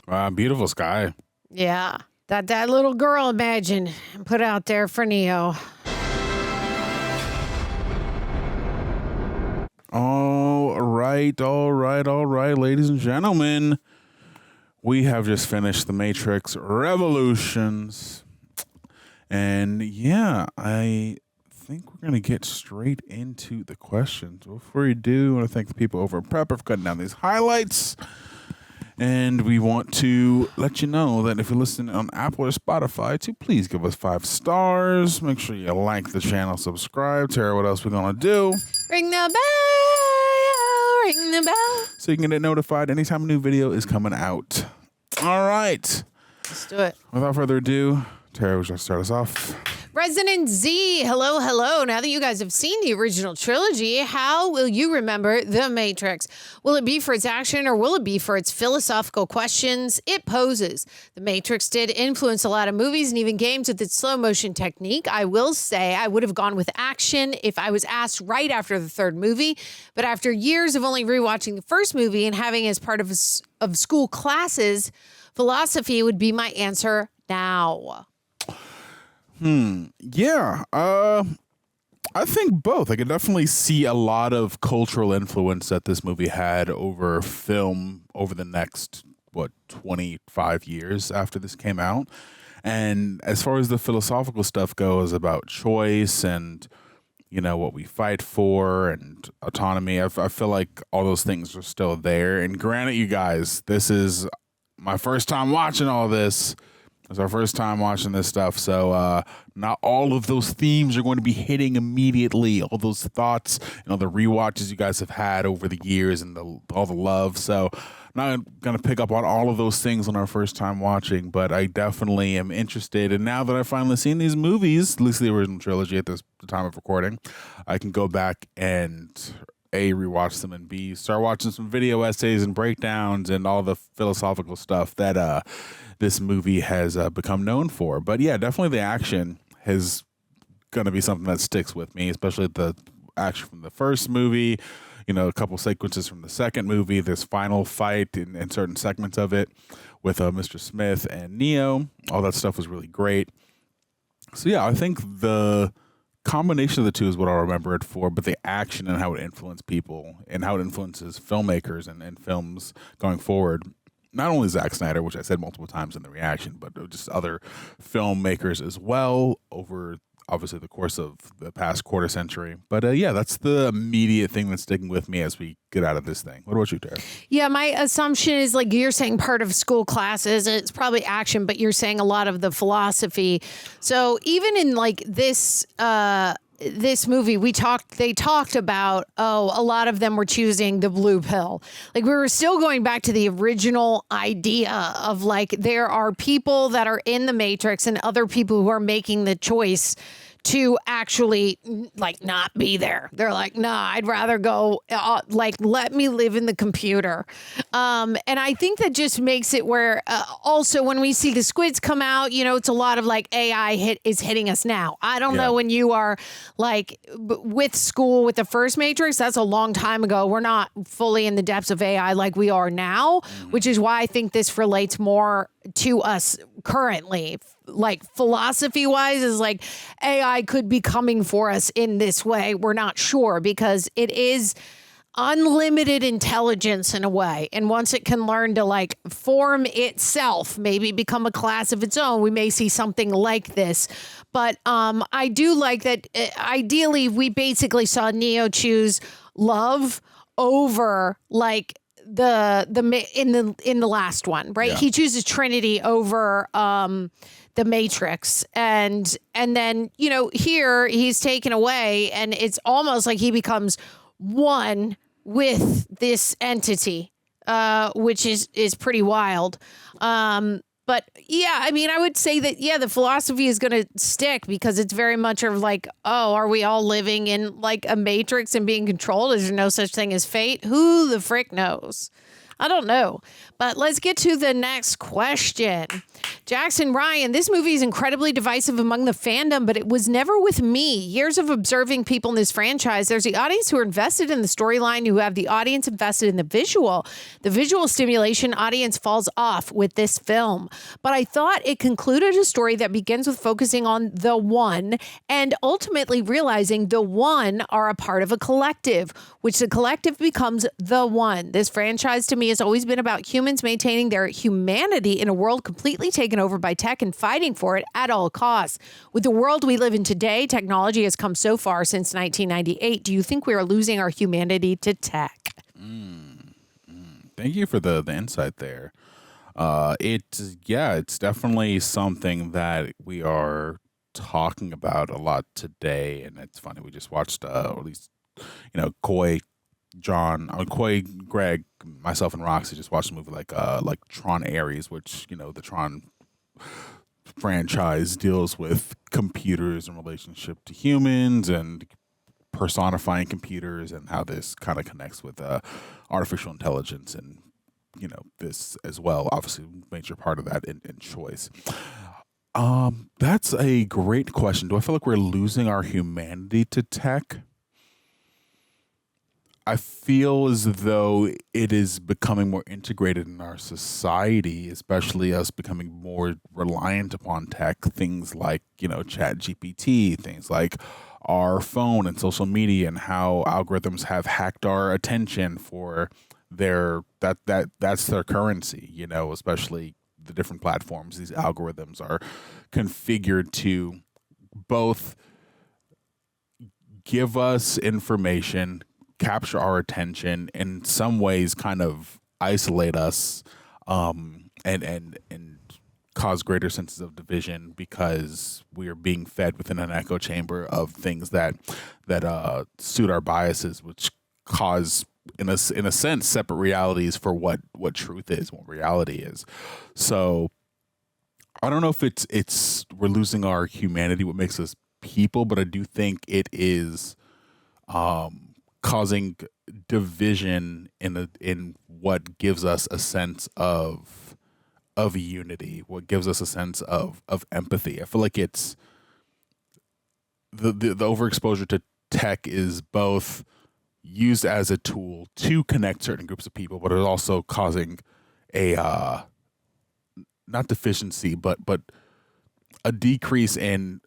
Wow, beautiful sky. Yeah. That little girl imagined and put out there for Neo. All right, ladies and gentlemen. We have just finished the Matrix Revolutions. And yeah, I think we're going to get straight into the questions. Before we do, I want to thank the people over at Prepper for cutting down these highlights. And we want to let you know that if you're listening on Apple or Spotify, to please give us 5 stars. Make sure you like the channel, subscribe. Tara, what else we going to do? Ring the bell. Ring the bell. So you can get notified anytime a new video is coming out. All right. Let's do it. Without further ado, Tara, would you like to start us off? President Z, hello, hello. Now that you guys have seen the original trilogy, how will you remember The Matrix? Will it be for its action or will it be for its philosophical questions it poses? The Matrix did influence a lot of movies and even games with its slow motion technique. I will say I would have gone with action if I was asked right after the third movie, but after years of only rewatching the first movie and having it as part of school classes, philosophy would be my answer now. Yeah. I think both. I could definitely see a lot of cultural influence that this movie had over film over the next, 25 years after this came out. And as far as the philosophical stuff goes about choice and, what we fight for and autonomy, I feel like all those things are still there. And granted, you guys, this is my first time watching all this. It's our first time watching this stuff, so not all of those themes are going to be hitting immediately. All those thoughts, the rewatches you guys have had over the years and all the love. So I'm not going to pick up on all of those things on our first time watching, but I definitely am interested. And now that I've finally seen these movies, at least the original trilogy at the time of recording, I can go back and A, rewatch them, and B, start watching some video essays and breakdowns and all the philosophical stuff that this movie has become known for. But yeah, definitely the action is going to be something that sticks with me, especially the action from the first movie, a couple sequences from the second movie, this final fight in certain segments of it with Mr. Smith and Neo. All that stuff was really great. So yeah, I think the combination of the two is what I'll remember it for, but the action and how it influenced people and how it influences filmmakers and films going forward. Not only Zack Snyder, which I said multiple times in the reaction, but just other filmmakers as well over obviously the course of the past quarter century. But yeah, that's the immediate thing that's sticking with me as we get out of this thing. What about you, Tara? Yeah, my assumption is like you're saying part of school classes, it's probably action, but you're saying a lot of the philosophy. So even in like this movie, they talked about, a lot of them were choosing the blue pill. Like we were still going back to the original idea of like, there are people that are in the Matrix and other people who are making the choice to actually like not be there. They're like, nah, I'd rather go let me live in the computer. And I think that just makes it where also when we see the squids come out, it's a lot of like AI is hitting us now. I don't know when you are like with school with the first Matrix, that's a long time ago. We're not fully in the depths of AI like we are now, which is why I think this relates more to us currently. Like philosophy wise is like AI could be coming for us in this way. We're not sure because it is unlimited intelligence in a way. And once it can learn to like form itself, maybe become a class of its own, we may see something like this. But I do like that ideally we basically saw Neo choose love over like in the last one, right? Yeah. He chooses Trinity over the Matrix, and then here he's taken away, and it's almost like he becomes one with this entity, which is pretty wild. But yeah, I mean, I would say that, the philosophy is going to stick because it's very much of like, are we all living in like a matrix and being controlled? Is there no such thing as fate? Who the frick knows? I don't know. But let's get to the next question. Jackson Ryan, this movie is incredibly divisive among the fandom, but it was never with me. Years of observing people in this franchise, there's the audience who are invested in the storyline, who have the audience invested in the visual. The visual stimulation audience falls off with this film. But I thought it concluded a story that begins with focusing on the one and ultimately realizing the one are a part of a collective, which the collective becomes the one. This franchise to me has always been about humans maintaining their humanity in a world completely taken over by tech and fighting for it at all costs. With the world we live in today, technology has come so far since 1998. Do you think we are losing our humanity to tech? Thank you for the insight there. It's definitely something that we are talking about a lot today. And it's funny, we just watched, or at least, Coy, Greg, myself, and Roxy just watched a movie like Tron Ares, which, the Tron franchise deals with computers in relationship to humans and personifying computers and how this kind of connects with artificial intelligence and, this as well. Obviously, major part of that in choice. That's a great question. Do I feel like we're losing our humanity to tech? I feel as though it is becoming more integrated in our society, especially us becoming more reliant upon tech. Things like, Chat GPT, things like our phone and social media, and how algorithms have hacked our attention for that's their currency, especially the different platforms. These algorithms are configured to both give us information, capture our attention, in some ways kind of isolate us, and cause greater senses of division because we are being fed within an echo chamber of things that suit our biases, which cause in a sense separate realities for what truth is, what reality is. So I don't know if it's we're losing our humanity, what makes us people, but I do think it is causing division in what gives us a sense of unity, what gives us a sense of empathy. I feel like it's the overexposure to tech is both used as a tool to connect certain groups of people, but it's also causing a not deficiency, but a decrease in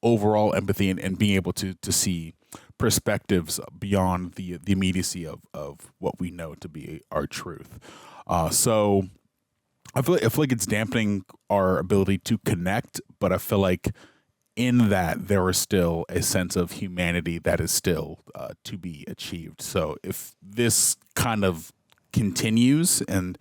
overall empathy and being able to see perspectives beyond the immediacy of what we know to be our truth. So I feel like it's dampening our ability to connect, but I feel like in that there is still a sense of humanity that is still to be achieved. So if this kind of continues and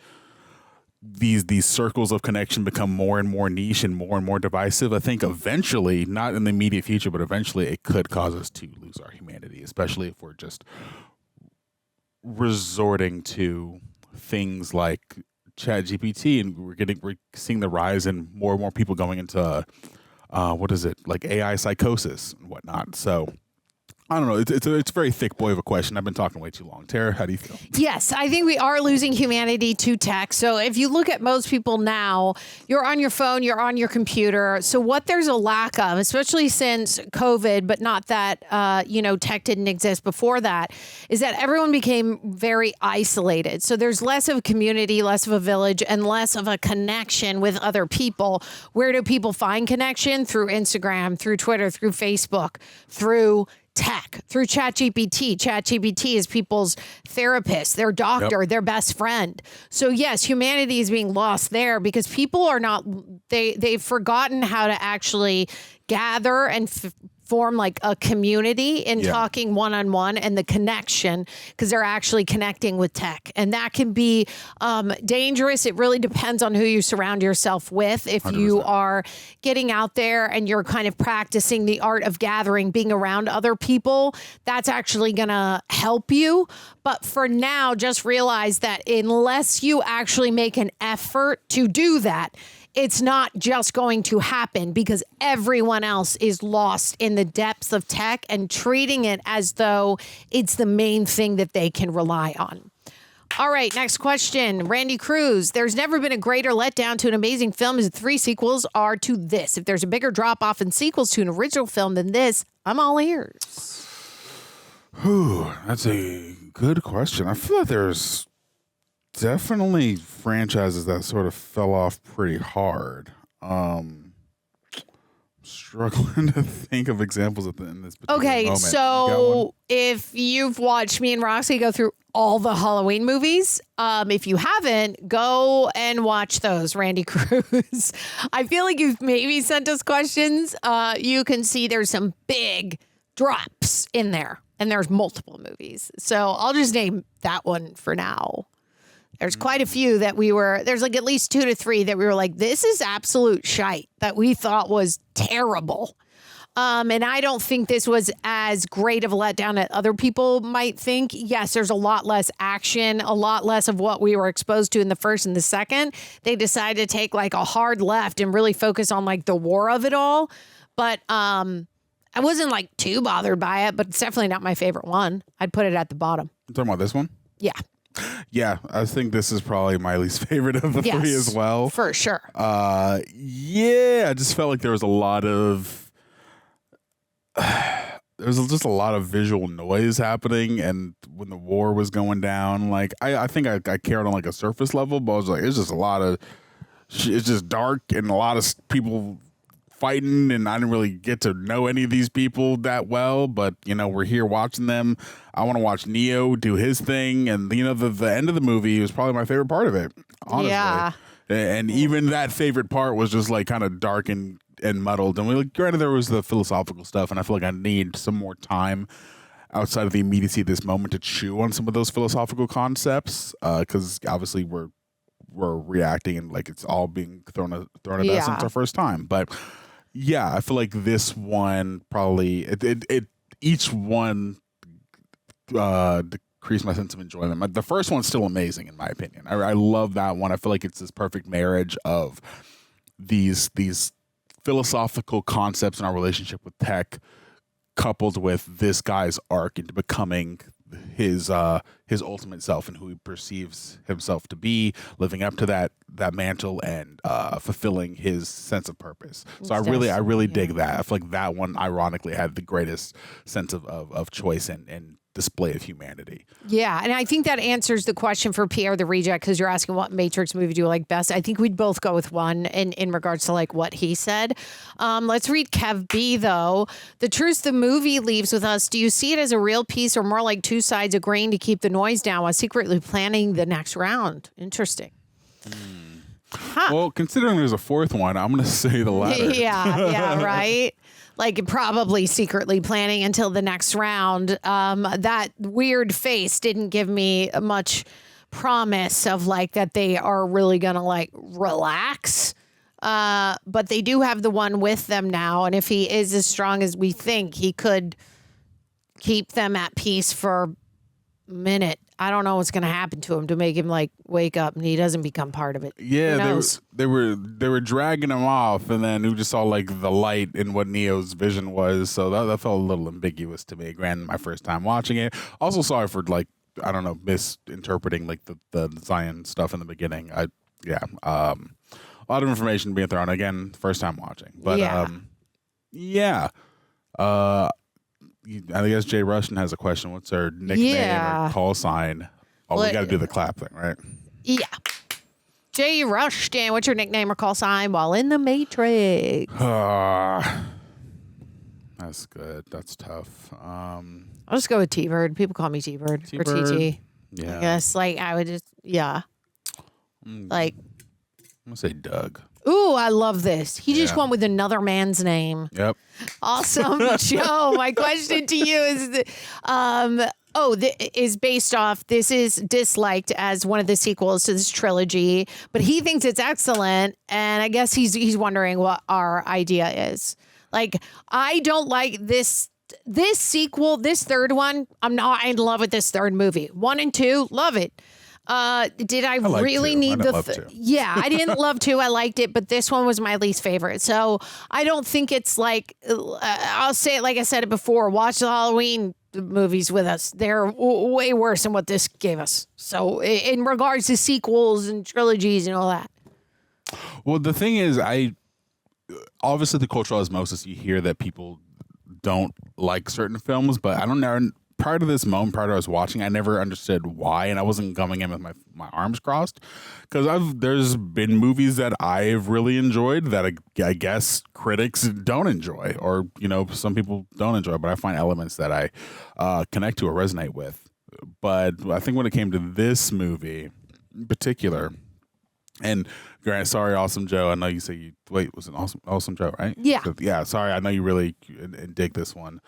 these circles of connection become more and more niche and more divisive, I think eventually, not in the immediate future, but eventually it could cause us to lose our humanity, especially if we're just resorting to things like Chat GPT, and we're seeing the rise in more and more people going into like AI psychosis and whatnot. So I don't know. It's a very thick boy of a question. I've been talking way too long. Tara, how do you feel? Yes, I think we are losing humanity to tech. So if you look at most people now, you're on your phone, you're on your computer. So what there's a lack of, especially since COVID, but not that, tech didn't exist before that, is that everyone became very isolated. So there's less of a community, less of a village, and less of a connection with other people. Where do people find connection? Through Instagram, through Twitter, through Facebook, through tech, through ChatGPT. ChatGPT is people's therapist, their doctor, their best friend. So yes, humanity is being lost there because people are not, they've forgotten how to actually gather and form like a community in talking one-on-one and the connection, because they're actually connecting with tech. And that can be dangerous. It really depends on who you surround yourself with. If 100%. You are getting out there and you're kind of practicing the art of gathering, being around other people, that's actually going to help you. But for now, just realize that unless you actually make an effort to do that, it's not just going to happen because everyone else is lost in the depths of tech and treating it as though it's the main thing that they can rely on. All right, next question. Randy Cruz. There's never been a greater letdown to an amazing film as the 3 sequels are to this. If there's a bigger drop-off in sequels to an original film than this, I'm all ears. That's a good question. I feel like there's definitely franchises that sort of fell off pretty hard. Struggling to think of examples in this particular moment. So if you've watched me and Roxy go through all the Halloween movies, if you haven't, go and watch those, Randy Cruz. I feel like you've maybe sent us questions. You can see there's some big drops in there, and there's multiple movies. So I'll just name that one for now. There's quite a few that there's like at least 2 to 3 that we were like, this is absolute shite, that we thought was terrible. And I don't think this was as great of a letdown as other people might think. Yes, there's a lot less action, a lot less of what we were exposed to in the first and the second. They decided to take like a hard left and really focus on like the war of it all. But I wasn't like too bothered by it, but it's definitely not my favorite one. I'd put it at the bottom. You talking about this one? Yeah. Yeah, I think this is probably my least favorite of the three as well. For sure. Yeah, I just felt like there was a lot of just a lot of visual noise happening, and when the war was going down, like I think I cared on like a surface level, but I was like, it's just a lot of it's just dark and a lot of people fighting, and I didn't really get to know any of these people that well, but you know, we're here watching them. I want to watch Neo do his thing, and you know, the end of the movie was probably my favorite part of it, honestly. Yeah. And even that favorite part was just like kind of dark and muddled. And granted, there was the philosophical stuff, and I feel like I need some more time outside of the immediacy of this moment to chew on some of those philosophical concepts, because obviously we're reacting and like it's all being thrown at us since our first time. But yeah, I feel like this one probably each one decreased my sense of enjoyment. The first one's still amazing in my opinion. I love that one. I feel like it's this perfect marriage of these philosophical concepts in our relationship with tech, coupled with this guy's arc into becoming his ultimate self and who he perceives himself to be, living up to that mantle and fulfilling his sense of purpose. So I really dig that. I feel like that one ironically had the greatest sense of choice and display of humanity. Yeah, and I think that answers the question for Pierre the Reject, because you're asking what Matrix movie do you like best. I think we'd both go with one in regards to like what he said. Let's read Kev B though. The truth the movie leaves with us. Do you see it as a real piece or more like two sides agreeing to keep the noise down while secretly planning the next round? Interesting. Huh. Well, considering there's a fourth one, I'm going to say the latter. Yeah, right. Like probably secretly planning until the next round. That weird face didn't give me much promise of like that they are really gonna like relax. But they do have the one with them now, and if he is as strong as we think, he could keep them at peace for a minute. I don't know what's going to happen to him to make him like wake up and he doesn't become part of it. Yeah, they were dragging him off, and then we just saw like the light in what Neo's vision was. So that felt a little ambiguous to me. Granted, my first time watching it. Also, sorry for like I don't know misinterpreting like the Zion stuff in the beginning. A lot of information being thrown again. First time watching, but I guess Jay Rushton has a question. What's her nickname or call sign? Oh, we got to do the clap thing, right? Yeah. Jay Rushton, what's your nickname or call sign while in the Matrix? That's good. That's tough. I'll just go with T-Bird. People call me T-Bird or TG. Yeah. I guess like I would just, like. I'm going to say Doug. Ooh, I love this. He just went with another man's name. Yep. Awesome. Joe, my question to you is, is based off, this is disliked as one of the sequels to this trilogy, but he thinks it's excellent. And I guess he's wondering what our idea is. Like, I don't like this sequel, this third one. I'm not in love with this third movie. 1 and 2, love it. Did I really need the? Yeah, I didn't love 2. I liked it, but this one was my least favorite. So I don't think it's like. I'll say it like I said it before. Watch the Halloween movies with us. They're way worse than what this gave us. So in regards to sequels and trilogies and all that. Well, the thing is, obviously the cultural osmosis. You hear that people don't like certain films, but I don't know. Prior to this moment, prior to I was watching, I never understood why, and I wasn't coming in with my arms crossed, because there's been movies that I've really enjoyed that I guess critics don't enjoy, or some people don't enjoy, but I find elements that I connect to or resonate with. But I think when it came to this movie in particular, and Grant, sorry, Awesome Joe, I know you say was it Awesome Joe, right? Yeah. So, yeah, sorry, I know you really dig this one.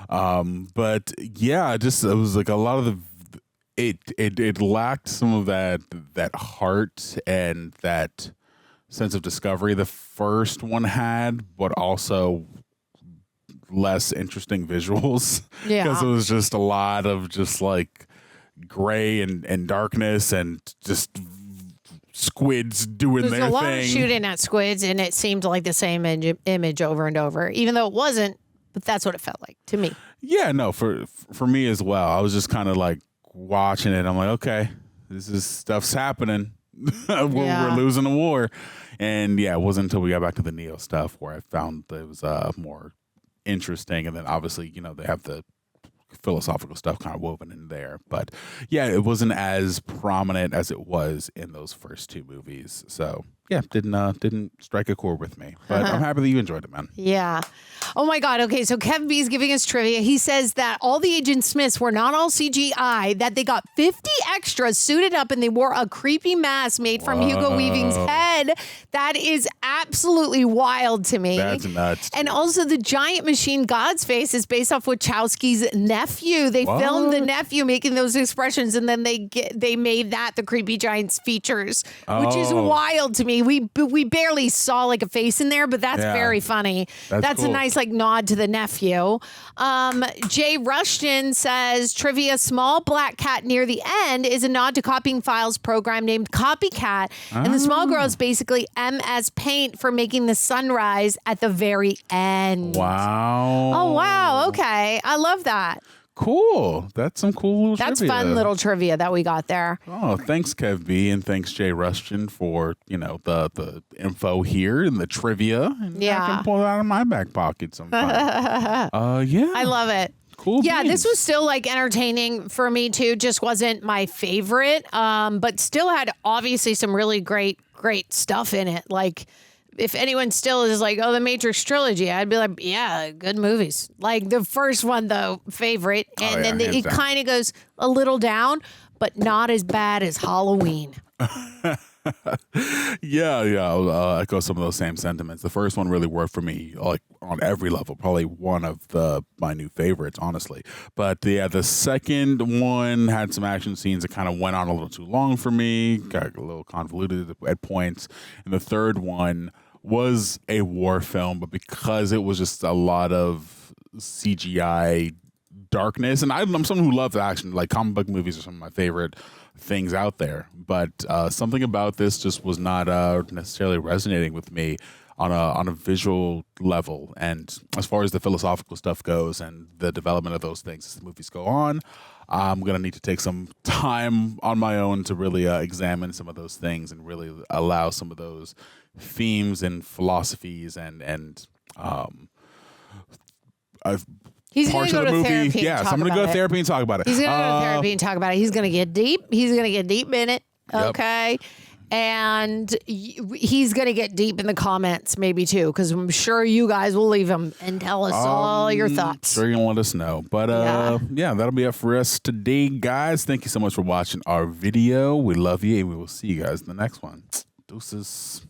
But yeah, it was like a lot of it lacked some of that heart and that sense of discovery the first one had, but also less interesting visuals. Yeah. Because it was just a lot of just like gray and darkness and just squids doing There's their a lot thing. of shooting at squids, and it seemed like the same image over and over, even though it wasn't. But that's what it felt like to me. Yeah, no, for me as well. I was just kind of like watching it. I'm like, okay, this is stuff's happening. we're losing the war. And yeah, it wasn't until we got back to the Neo stuff where I found that it was more interesting. And then obviously, you know, they have the philosophical stuff kind of woven in there. But yeah, it wasn't as prominent as it was in those first two movies. So yeah, didn't strike a chord with me. But I'm happy that you enjoyed it, man. Yeah. Oh my God. Okay, so Kevin B is giving us trivia. He says that all the Agent Smiths were not all CGI, that they got 50 extras suited up and they wore a creepy mask made from Hugo Weaving's head. That is absolutely wild to me. That's nuts. And also the giant machine God's face is based off Wachowski's nephew. They filmed the nephew making those expressions, and then they made that the creepy giant's features, which is wild to me. We barely saw like a face in there, but that's very funny. That's cool. A nice like nod to the nephew. Jay Rushton says trivia: small black cat near the end is a nod to Copying Files program named Copycat, and the small girl is basically MS Paint for making the sunrise at the very end. Wow. Oh wow. Okay, I love that. Cool. That's some cool little That's trivia. fun little trivia that we got there. Oh, thanks, Kev B, and thanks, Jay Rushton, for, you know, the info here and the trivia. And I can pull it out of my back pocket sometime. Yeah. I love it. Cool. Yeah, beans. this was still like entertaining for me too. Just wasn't my favorite, but still had obviously some really great stuff in it. Like, if anyone still is like, oh, the Matrix Trilogy, I'd be like, yeah, good movies. Like the first one, though, favorite. And then it kind of goes a little down, but not as bad as Halloween. I'll echo some of those same sentiments. The first one really worked for me, like on every level. Probably one of my new favorites, honestly. But the second one had some action scenes that kind of went on a little too long for me, got a little convoluted at points. And the third one was a war film, but because it was just a lot of CGI darkness, and I'm someone who loves action, like comic book movies are some of my favorite things out there, but something about this just was not necessarily resonating with me on a visual level. And as far as the philosophical stuff goes and the development of those things as the movies go on, I'm going to need to take some time on my own to really examine some of those things and really allow some of those themes and philosophies and He's going parts to of go the to movie. therapy. Yes, I'm going to go to therapy and talk about it. He's going to go to therapy and talk about it. He's going to get deep. He's going to get deep in it. Yep. Okay. And he's going to get deep in the comments maybe too, because I'm sure you guys will leave him and tell us all your thoughts. Sure, you're going to let us know. But yeah, that'll be it for us today, guys. Thank you so much for watching our video. We love you, and we will see you guys in the next one. Deuces.